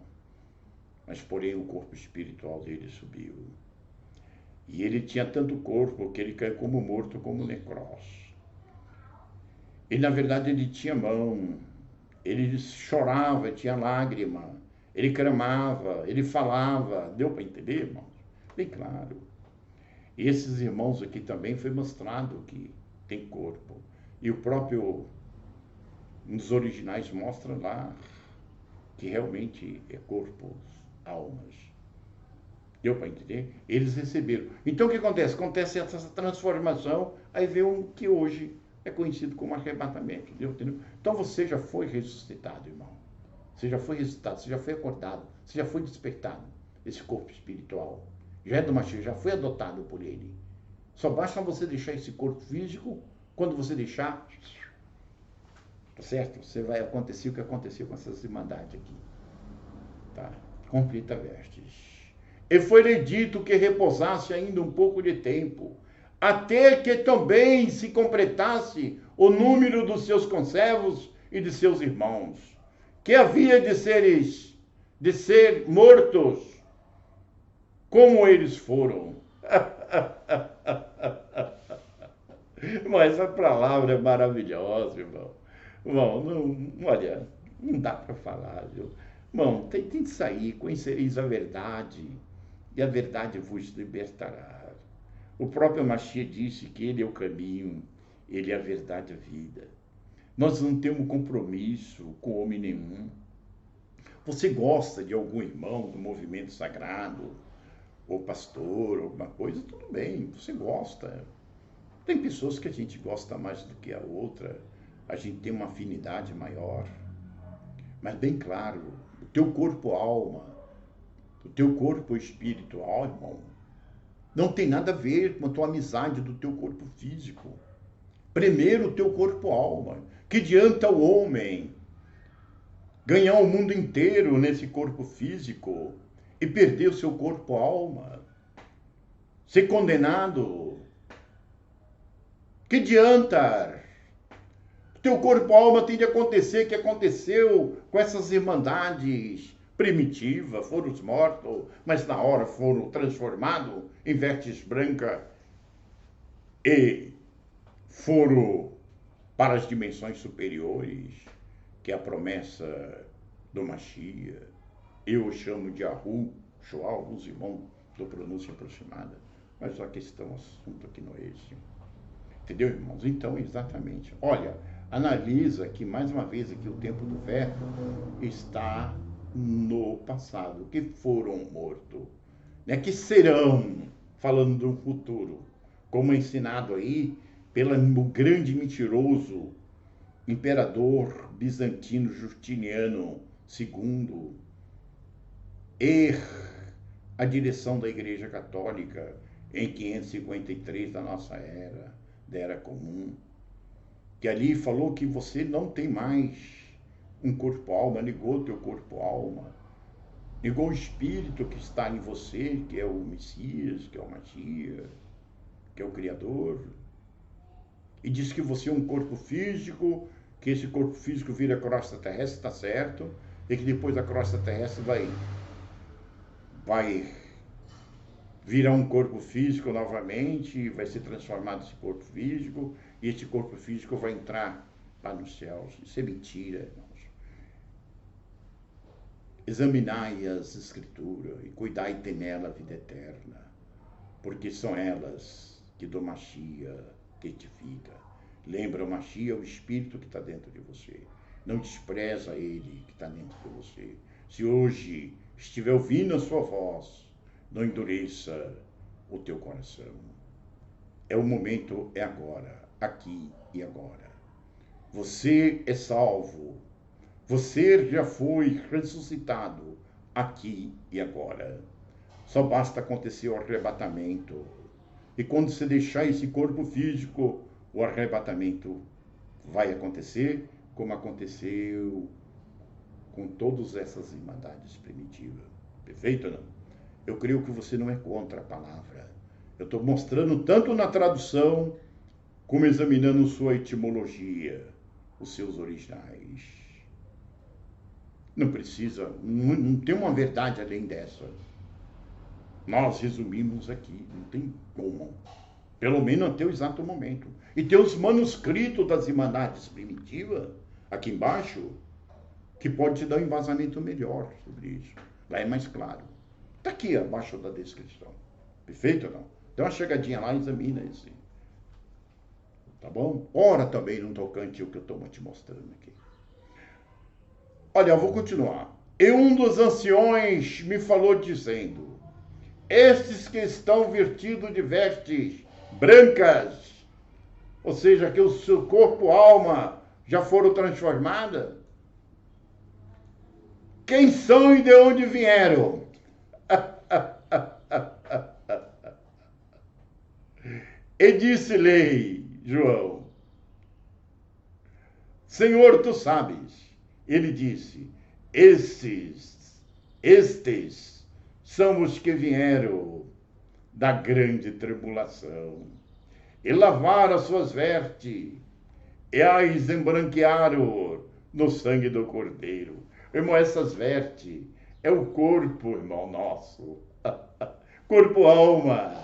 mas porém o corpo espiritual dele subiu. E ele tinha tanto corpo que ele caiu como morto, como necros. E na verdade ele tinha mão, ele chorava, tinha lágrima, ele clamava, ele falava. Deu para entender, irmãos? Bem claro. E esses irmãos aqui também foi mostrado que tem corpo. E o próprio, nos originais, mostra lá que realmente é corpos, almas. Deu para entender? Eles receberam. Então o que acontece? Acontece essa transformação, aí vê um que hoje é conhecido como arrebatamento. Entendeu? Então você já foi ressuscitado, irmão. Você já foi ressuscitado, você já foi acordado, você já foi despertado. Esse corpo espiritual já é do Mashiach, já foi adotado por ele. Só basta você deixar esse corpo físico. Quando você deixar, tá certo? Você vai acontecer o que aconteceu com essas irmandades aqui. Tá? Completa vestes. E foi-lhe dito que repousasse ainda um pouco de tempo, até que também se completasse o número dos seus conservos e de seus irmãos, que havia de ser mortos, como eles foram. Mas a palavra é maravilhosa, irmão. Irmão, não, olha, não dá para falar, viu? Irmão, tem que sair, conhecereis a verdade, e a verdade vos libertará. O próprio Mashiach disse que ele é o caminho, ele é a verdade e a vida. Nós não temos compromisso com homem nenhum. Você gosta de algum irmão do movimento sagrado, ou pastor, alguma coisa, tudo bem, você gosta. Tem pessoas que a gente gosta mais do que a outra, a gente tem uma afinidade maior. Mas bem claro, o teu corpo-alma, o teu corpo espiritual, irmão, não tem nada a ver com a tua amizade do teu corpo físico. Primeiro o teu corpo-alma. Que adianta o homem ganhar o mundo inteiro nesse corpo físico e perder o seu corpo-alma? Ser condenado? Que adianta? O teu corpo-alma tem de acontecer o que aconteceu com essas irmandades primitivas. Foram os mortos, mas na hora foram transformados em vestes brancas e foram para as dimensões superiores, que é a promessa do Mashiach. Eu chamo de Ahu, Shoal, os irmãos do pronúncia aproximada. Mas a questão, o assunto aqui não é esse. Entendeu, irmãos? Então, exatamente. Olha, analisa que, mais uma vez, aqui o tempo do verbo está no passado, que foram mortos, né? Que serão, falando do futuro, como é ensinado aí pelo grande mentiroso imperador bizantino Justiniano II, e a direção da Igreja Católica em 553 da nossa era comum, que ali falou que você não tem mais um corpo-alma, negou teu corpo-alma, negou o espírito que está em você, que é o Messias, que é o Mashiach, que é o Criador, e diz que você é um corpo físico, que esse corpo físico vira crosta terrestre, está certo, e que depois a crosta terrestre vai virar um corpo físico novamente, vai ser transformado esse corpo físico, e esse corpo físico vai entrar lá nos céus. Isso é mentira, irmãos. Examinai as escrituras e cuidai de ter nela a vida eterna, porque são elas que do Mashiach testifica. Lembra, o Mashiach é o Espírito que está dentro de você. Não despreza ele que está dentro de você. Se hoje estiver ouvindo a sua voz, não endureça o teu coração. É o momento, é agora, aqui e agora. Você é salvo. Você já foi ressuscitado aqui e agora. Só basta acontecer o arrebatamento. E quando você deixar esse corpo físico, o arrebatamento vai acontecer, como aconteceu com todas essas irmandades primitivas. Perfeito ou não? Eu creio que você não é contra a palavra. Eu estou mostrando tanto na tradução, como examinando sua etimologia, os seus originais. Não precisa, não tem uma verdade além dessa. Nós resumimos aqui, não tem como. Pelo menos até o exato momento. E tem os manuscritos das irmandades primitivas, aqui embaixo, que pode te dar um embasamento melhor sobre isso. Lá é mais claro. Está aqui abaixo da descrição. Perfeito ou não? Dá uma chegadinha lá e examina esse. Tá bom? Ora também no tocante o que eu estou te mostrando aqui. Olha, eu vou continuar. E um dos anciões me falou dizendo: estes que estão vestidos de vestes brancas, ou seja, que o seu corpo, alma, já foram transformadas, quem são e de onde vieram? E disse-lhe João: Senhor, tu sabes. Ele disse: estes são os que vieram da grande tribulação e lavaram as suas vestes e as embranquearam no sangue do Cordeiro. Irmão, essas vestes é o corpo, irmão nosso. Corpo-alma,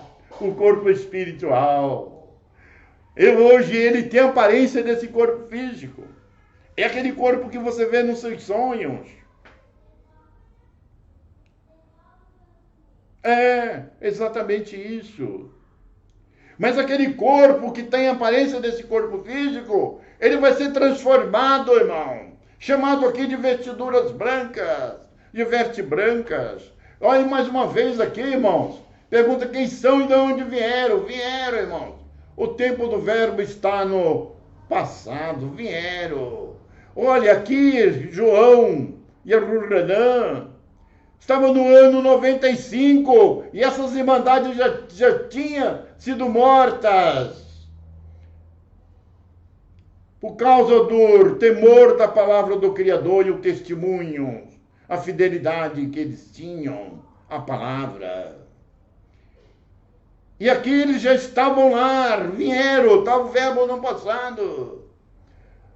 o corpo espiritual. E hoje ele tem a aparência desse corpo físico. É aquele corpo que você vê nos seus sonhos. É, exatamente isso. Mas aquele corpo que tem a aparência desse corpo físico, ele vai ser transformado, irmão. Chamado aqui de vestiduras brancas, de vestes brancas. Olha mais uma vez aqui, irmãos. Pergunta quem são e de onde vieram. Vieram, irmãos. O tempo do verbo está no passado. Vieram. Olha aqui, João e a Renan estavam no ano 95 e essas irmandades já tinham sido mortas por causa do temor da palavra do Criador e o testemunho, a fidelidade que eles tinham à palavra. E aqui eles já estavam lá, vieram, estava o verbo no passado.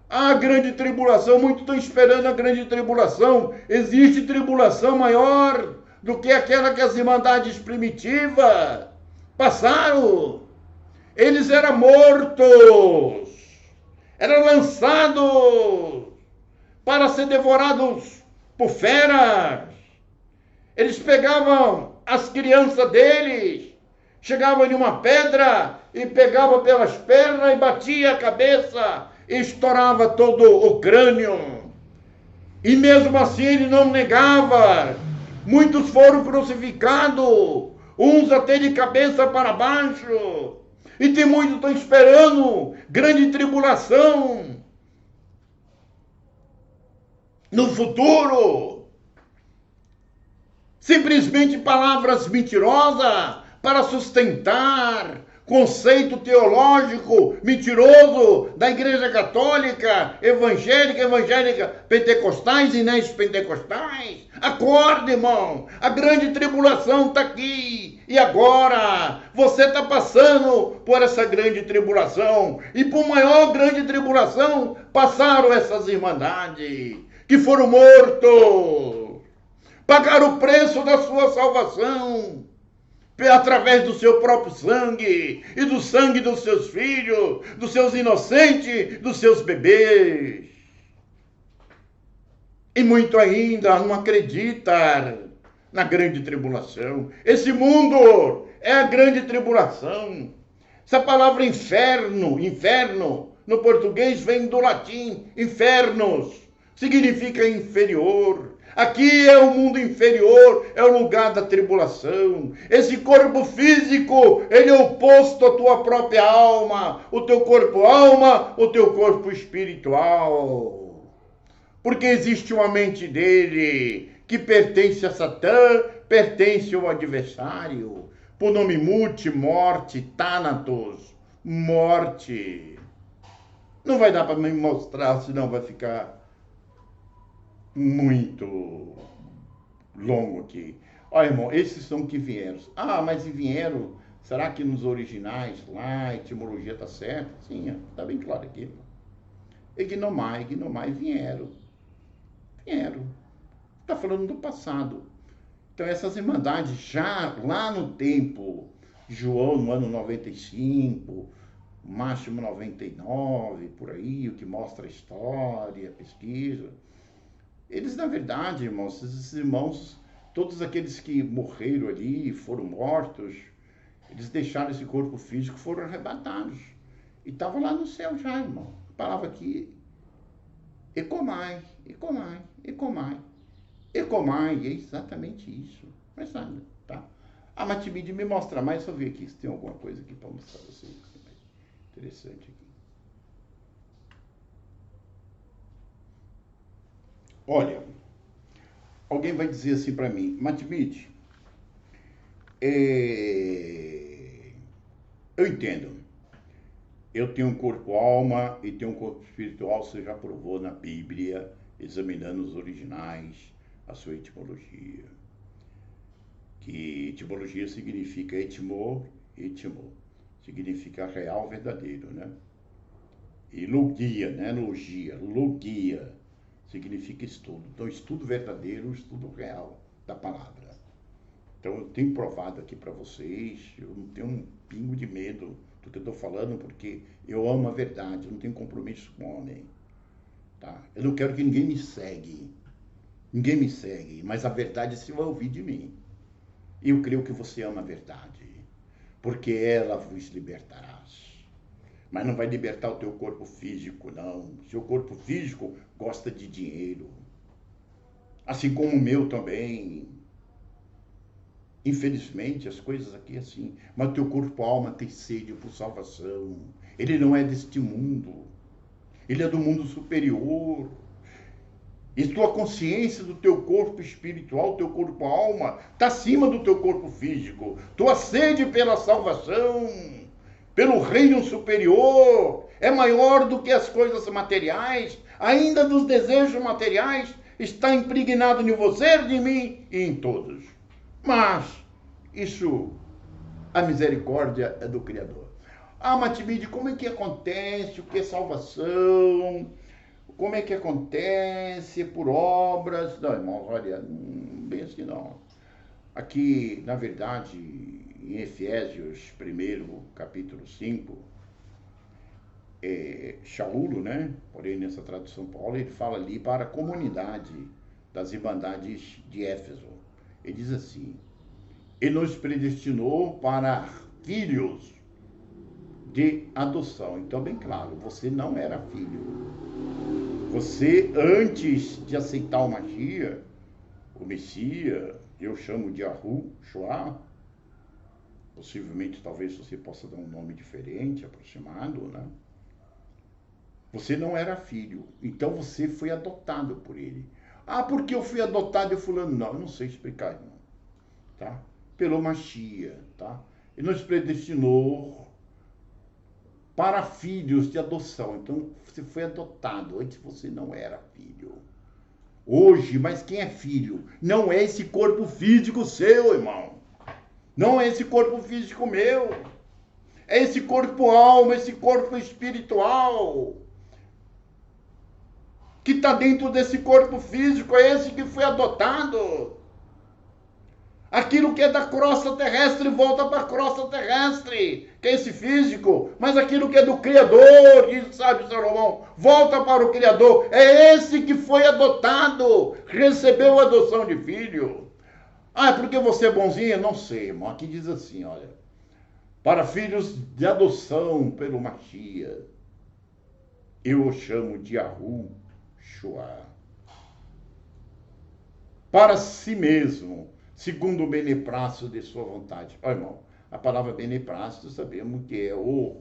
A grande tribulação, muitos estão esperando a grande tribulação. Existe tribulação maior do que aquela que as irmandades primitivas passaram. Eles eram mortos, eram lançados para ser devorados por feras. Eles pegavam as crianças deles, chegavam em uma pedra e pegavam pelas pernas e batia a cabeça, estourava todo o crânio. E mesmo assim ele não negava. Muitos foram crucificados, uns até de cabeça para baixo. E tem muitos que estão esperando grande tribulação no futuro. Simplesmente palavras mentirosas para sustentar conceito teológico mentiroso da Igreja Católica, evangélica, pentecostais e neopentecostais. Acorde, irmão, a grande tribulação está aqui e agora. Você está passando por essa grande tribulação e por maior grande tribulação passaram essas irmandades que foram mortos, pagaram o preço da sua salvação através do seu próprio sangue e do sangue dos seus filhos, dos seus inocentes, dos seus bebês. E muito ainda não acredita na grande tribulação. Esse mundo é a grande tribulação. Essa palavra inferno, no português vem do latim, infernos, significa inferior. Aqui é o mundo inferior, é o lugar da tribulação. Esse corpo físico, ele é oposto à tua própria alma. O teu corpo alma, o teu corpo espiritual. Porque existe uma mente dele que pertence a Satã, pertence ao adversário. Por nome mute, morte, Thanatos, morte. Não vai dar para me mostrar, senão vai ficar muito longo aqui. Olha, irmão, esses são que vieram. Ah, mas e vieram? Será que nos originais, lá, a etimologia está certa? Sim, está bem claro aqui. Ignomai vieram. Está falando do passado. Então essas irmandades já lá no tempo, João no ano 95, Máximo 99, por aí, o que mostra a história, a pesquisa. Eles, na verdade, irmãos, esses irmãos, todos aqueles que morreram ali, foram mortos, eles deixaram esse corpo físico, foram arrebatados. E estavam lá no céu já, irmão. A palavra aqui, ecomai, é exatamente isso. Mas nada, tá? A Matibide me mostra mais, só ver aqui se tem alguma coisa aqui para mostrar pra vocês. Interessante aqui. Olha, alguém vai dizer assim para mim, Matibide, eu entendo. Eu tenho um corpo alma e tenho um corpo espiritual, você já provou na Bíblia, examinando os originais, a sua etimologia. Que etimologia significa etimo, significa real, verdadeiro, né? E logia, né? Logia significa estudo. Então, estudo verdadeiro, estudo real da palavra. Então, eu tenho provado aqui para vocês, eu não tenho um pingo de medo do que eu estou falando, porque eu amo a verdade, eu não tenho compromisso com o homem. Tá? Eu não quero que ninguém me segue. Ninguém me segue, mas a verdade se vai ouvir de mim. E eu creio que você ama a verdade, porque ela vos libertará. Mas não vai libertar o teu corpo físico, não. Seu corpo físico gosta de dinheiro. Assim como o meu também. Infelizmente, as coisas aqui é assim. Mas o teu corpo, alma, tem sede por salvação. Ele não é deste mundo. Ele é do mundo superior. E tua consciência do teu corpo espiritual, teu corpo alma, está acima do teu corpo físico. Tua sede pela salvação, pelo reino superior, é maior do que as coisas materiais, ainda dos desejos materiais, está impregnado em você, em mim e em todos. Mas isso, a misericórdia é do Criador. Ah, Matibide, como é que acontece? O que é salvação? Como é que acontece? Por obras? Não, irmãos, olha, bem assim não. Aqui, na verdade, em Efésios 1, capítulo 5, Shaul, né? Porém, nessa tradução Paulo, ele fala ali para a comunidade das irmandades de Éfeso. Ele diz assim, ele nos predestinou para filhos de adoção. Então, bem claro, você não era filho. Você, antes de aceitar o Messias, eu chamo de Yahushua, possivelmente, talvez você possa dar um nome diferente, aproximado, né? Você não era filho, então você foi adotado por ele. Ah, porque eu fui adotado e fulano? Não, eu não sei explicar, irmão. Tá? Pelo Messias, tá? Ele nos predestinou para filhos de adoção. Então, você foi adotado. Antes você não era filho. Hoje, mas quem é filho? Não é esse corpo físico seu, irmão. Não é esse corpo físico meu. É esse corpo alma, esse corpo espiritual. Que está dentro desse corpo físico. É esse que foi adotado. Aquilo que é da crosta terrestre volta para a crosta terrestre, que é esse físico. Mas aquilo que é do Criador, diz, sabe, Salomão, volta para o Criador. É esse que foi adotado, recebeu a adoção de filho. Ah, é porque você é bonzinho? Não sei, irmão. Aqui diz assim, olha. Para filhos de adoção pelo Messias, eu o chamo de Yahushua. para si mesmo, segundo o beneplácito de sua vontade. Ó, irmão, a palavra beneplácito sabemos que é o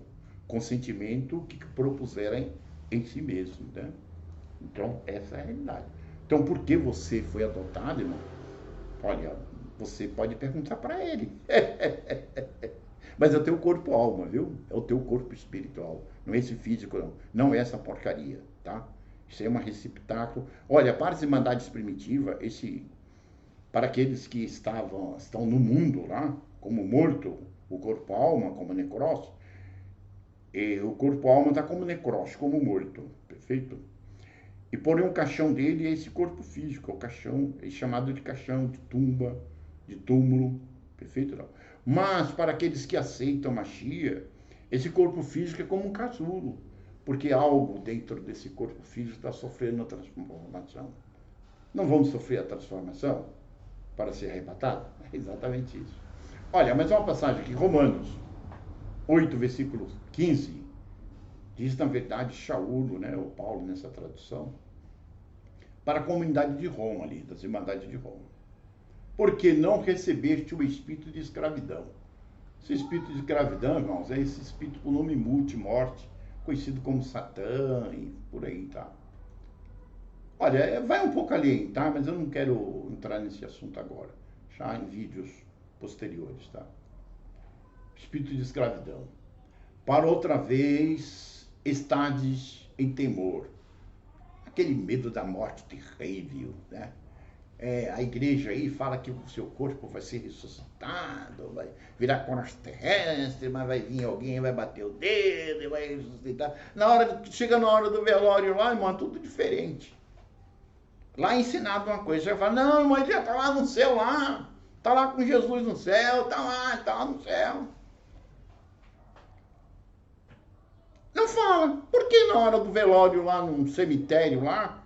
consentimento que propuserem em si mesmo, né? Então, essa é a realidade. Então, por que você foi adotado, irmão? Olha, você pode perguntar para ele. Mas é o teu corpo-alma, viu? É o teu corpo espiritual. Não é esse físico, não. Não é essa porcaria, tá? Isso é um receptáculo. Olha, para as irmandades primitivas, para aqueles que estão no mundo lá, como morto, o corpo-alma, como necrócio, e o corpo-alma está como necrócio, como morto, perfeito? E porém o caixão dele é esse corpo físico, o caixão, é chamado de caixão, de tumba, de túmulo, perfeito? Não. Mas para aqueles que aceitam Mashiach, esse corpo físico é como um casulo, porque algo dentro desse corpo físico está sofrendo a transformação. Não vamos sofrer a transformação para ser arrebatado? É exatamente isso. Olha, mas uma passagem aqui, Romanos 8, versículo 15, diz na verdade Shaul, né, o Paulo nessa tradução, para a comunidade de Roma ali, das irmandades de Roma. Porque não recebeste o espírito de escravidão. Esse espírito de escravidão, irmãos, é esse espírito com nome multi-morte, conhecido como Satã e por aí, tá? Olha, vai um pouco além, tá? Mas eu não quero entrar nesse assunto agora. Já em vídeos posteriores, tá? Espírito de escravidão. Para outra vez, estades em temor. Aquele medo da morte terrível, né? A igreja aí fala que o seu corpo vai ser ressuscitado, vai virar crosta terrestre, mas vai vir alguém, vai bater o dedo e vai ressuscitar. Chega na hora do velório lá, irmão, é tudo diferente. Lá é ensinado uma coisa, você fala, não, irmão, ele já está lá no céu, lá. Está lá com Jesus no céu, está lá no céu. Não fala. Por que na hora do velório lá no cemitério lá,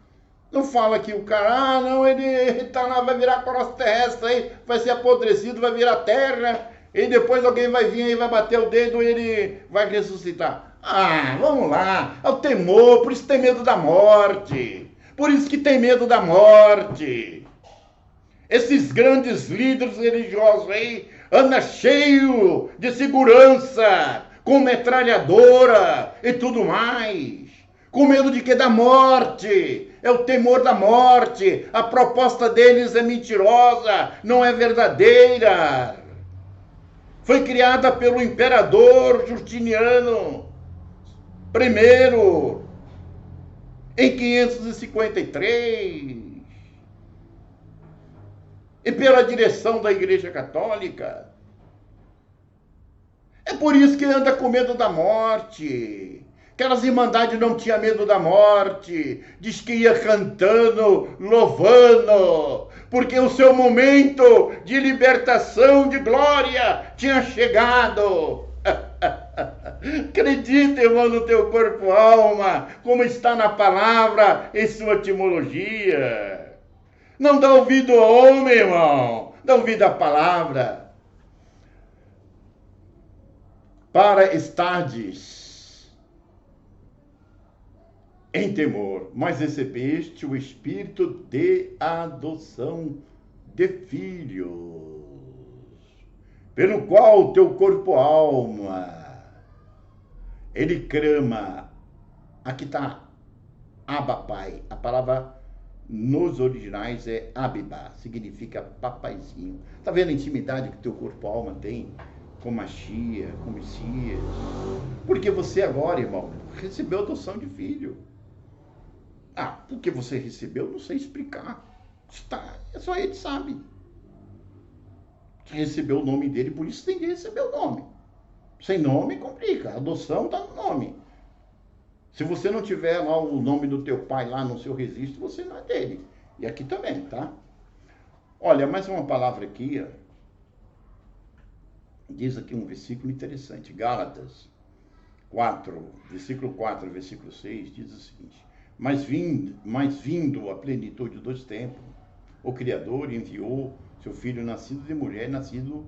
não fala que o cara, não, ele tá lá, vai virar crosta terrestre aí, vai ser apodrecido, vai virar terra, e depois alguém vai vir aí, vai bater o dedo e ele vai ressuscitar. Ah, vamos lá, é o temor, por isso tem medo da morte. Por isso que tem medo da morte. Esses grandes líderes religiosos aí andam cheio de segurança, com metralhadora e tudo mais. Com medo de que? Da morte. É o temor da morte. A proposta deles é mentirosa, não é verdadeira. Foi criada pelo imperador Justiniano I, em 553. E pela direção da Igreja Católica. É por isso que anda com medo da morte. Aquelas irmandades não tinham medo da morte. Diz que ia cantando, louvando, porque o seu momento de libertação, de glória, tinha chegado. Acredita, irmão, no teu corpo-alma, como está na palavra em sua etimologia. Não dá ouvido ao homem, irmão. Dá ouvido à palavra. Para estardes em temor, mas recebeste o espírito de adoção de filhos, pelo qual teu corpo-alma, ele clama. Aqui está Abba Pai. A palavra nos originais é Abiba, significa papaizinho. Está vendo a intimidade que teu corpo-alma tem com Mashiach, com Messias? Porque você agora, irmão, recebeu a adoção de filho. Ah, porque você recebeu, não sei explicar. Só ele sabe. Você recebeu o nome dele, por isso tem que receber o nome. Sem nome complica, a adoção está no nome. Se você não tiver lá o nome do teu pai lá no seu registro, você não é dele. E aqui também, tá? Olha, mais uma palavra aqui, ó. Diz aqui um versículo interessante, Gálatas 4, versículo 4, versículo 6, diz o seguinte: mas vindo a plenitude dos tempos, o Criador enviou seu Filho nascido de mulher, nascido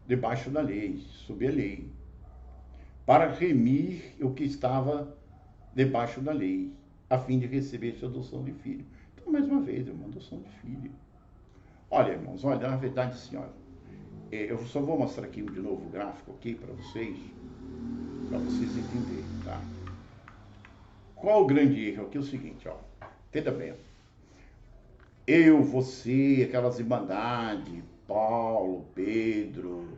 debaixo da lei, sob a lei, para remir o que estava debaixo da lei, a fim de receber sua adoção de filho. Então Mais uma vez, é uma adoção de filho. Olha, irmãos, olha, na verdade, assim, olha, eu só vou mostrar aqui de novo o gráfico, ok, para vocês entenderem, tá? Qual o grande erro aqui? É o seguinte, ó, entenda bem. Eu, você, aquelas irmandades, Paulo, Pedro,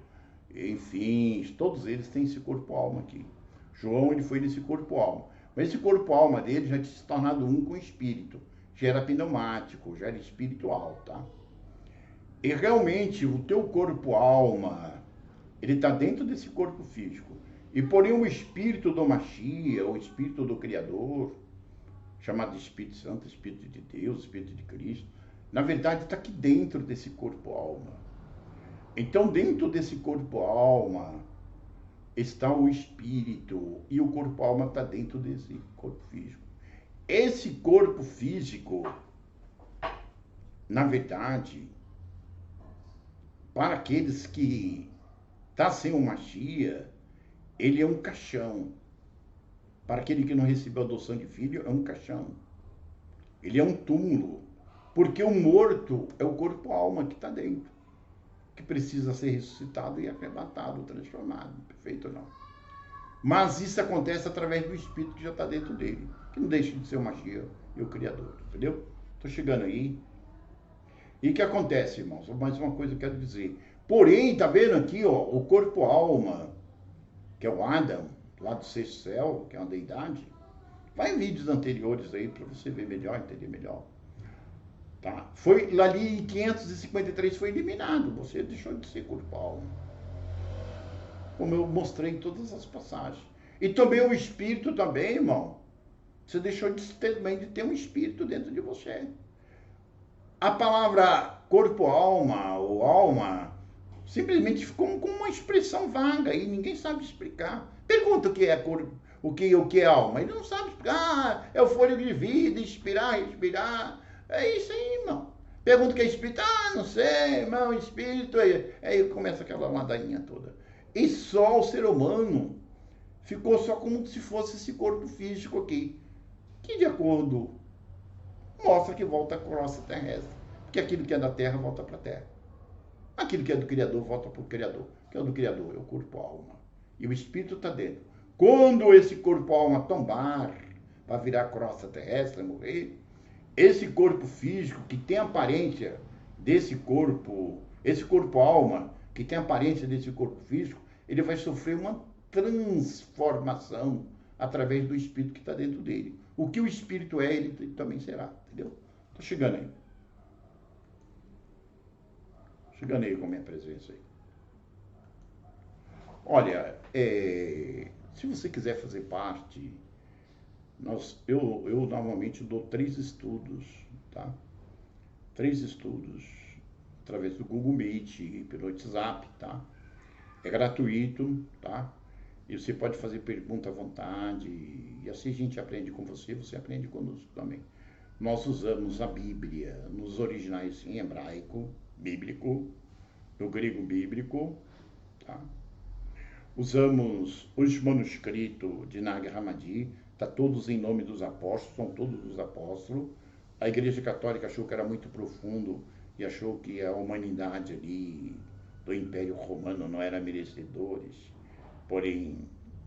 enfim, todos eles têm esse corpo-alma aqui. João, ele foi nesse corpo-alma. Mas esse corpo-alma dele já tinha se tornado um com o espírito. Já era pneumático, já era espiritual, tá? E realmente o teu corpo-alma, ele está dentro desse corpo físico. E porém o espírito do Machia, o espírito do Criador, chamado de Espírito Santo, Espírito de Deus, Espírito de Cristo, na verdade está aqui dentro desse corpo-alma. Então dentro desse corpo-alma está o espírito e o corpo-alma está dentro desse corpo físico. Esse corpo físico, na verdade, para aqueles que tá sem o Machia, ele é um caixão. Para aquele que não recebeu adoção de filho, é um caixão. Ele é um túmulo. Porque o morto é o corpo-alma que está dentro, que precisa ser ressuscitado e arrebatado, transformado. Perfeito ou não? Mas isso acontece através do espírito que já está dentro dele, que não deixa de ser o Machia e o Criador. Entendeu? Estou chegando aí. E o que acontece, irmãos? Mais uma coisa que eu quero dizer. Porém, tá vendo aqui, ó, o corpo-alma, que é o Adam, lá do sexto céu, que é uma deidade. Vai em vídeos anteriores aí para você ver melhor, entender melhor. Tá? Foi lá ali em 553 foi eliminado. Você deixou de ser corpo-alma. Como eu mostrei em todas as passagens. E também o espírito também, irmão. Você deixou de ter um espírito dentro de você. A palavra corpo-alma ou alma simplesmente ficou com uma expressão vaga e ninguém sabe explicar. Pergunta o que é corpo, o que é alma. Ele não sabe explicar. Ah, é o fôlego de vida, expirar, respirar. É isso aí, irmão. Pergunta o que é espírito. Ah, não sei, irmão, espírito. Aí começa aquela ladainha toda. E só o ser humano ficou só como se fosse esse corpo físico aqui, que de acordo mostra que volta à crosta terrestre. Porque aquilo que é da terra volta para a terra. Aquilo que é do Criador volta para o Criador. O que é do Criador é o corpo-alma. E o espírito está dentro. Quando esse corpo-alma tombar, vai virar crosta terrestre, morrer, esse corpo físico que tem aparência desse corpo, esse corpo-alma que tem aparência desse corpo físico, ele vai sofrer uma transformação através do espírito que está dentro dele. O que o espírito é, ele também será, entendeu? Estou chegando aí. Chegando aí com a minha presença aí. Olha, se você quiser fazer parte, eu normalmente dou 3 estudos, tá? 3 estudos através do Google Meet e pelo WhatsApp, tá? É gratuito, tá? E você pode fazer pergunta à vontade, e assim a gente aprende com você, você aprende conosco também. Nós usamos a Bíblia nos originais em hebraico, bíblico, no grego bíblico, tá? Usamos os manuscritos de Nag Hammadi, tá todos em nome dos apóstolos, são todos dos apóstolos. A Igreja Católica achou que era muito profundo e achou que a humanidade ali do Império Romano não era merecedores, porém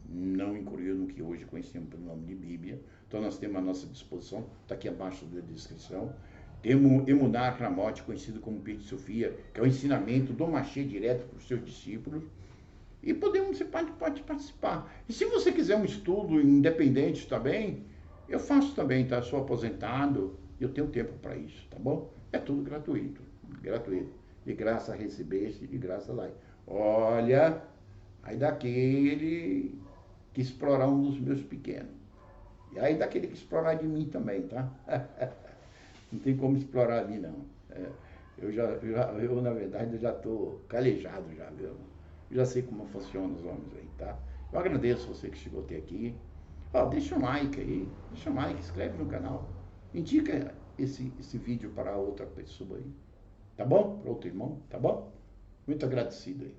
não incluiu no que hoje conhecemos pelo nome de Bíblia. Então nós temos à nossa disposição, está aqui abaixo da descrição, temos Emuná Ramot, conhecido como Pete Sofia, que é o ensinamento do Machia direto para os seus discípulos, e você pode participar. E se você quiser um estudo independente também, eu faço também, tá? Sou aposentado, eu tenho tempo para isso, tá bom? É tudo gratuito, de graça recebeste, de graça lá. Olha, aí daquele que explorar um dos meus pequenos. E aí daquele que explorar de mim também, tá? Não tem como explorar a mim, não. Eu na verdade, já estou calejado já, viu? Eu já sei como funcionam os homens aí, tá? Eu agradeço você que chegou até aqui. Ó, deixa um like aí, deixa um like, inscreve no canal. Indica esse vídeo para outra pessoa aí. Tá bom? Para outro irmão, tá bom? Muito agradecido aí.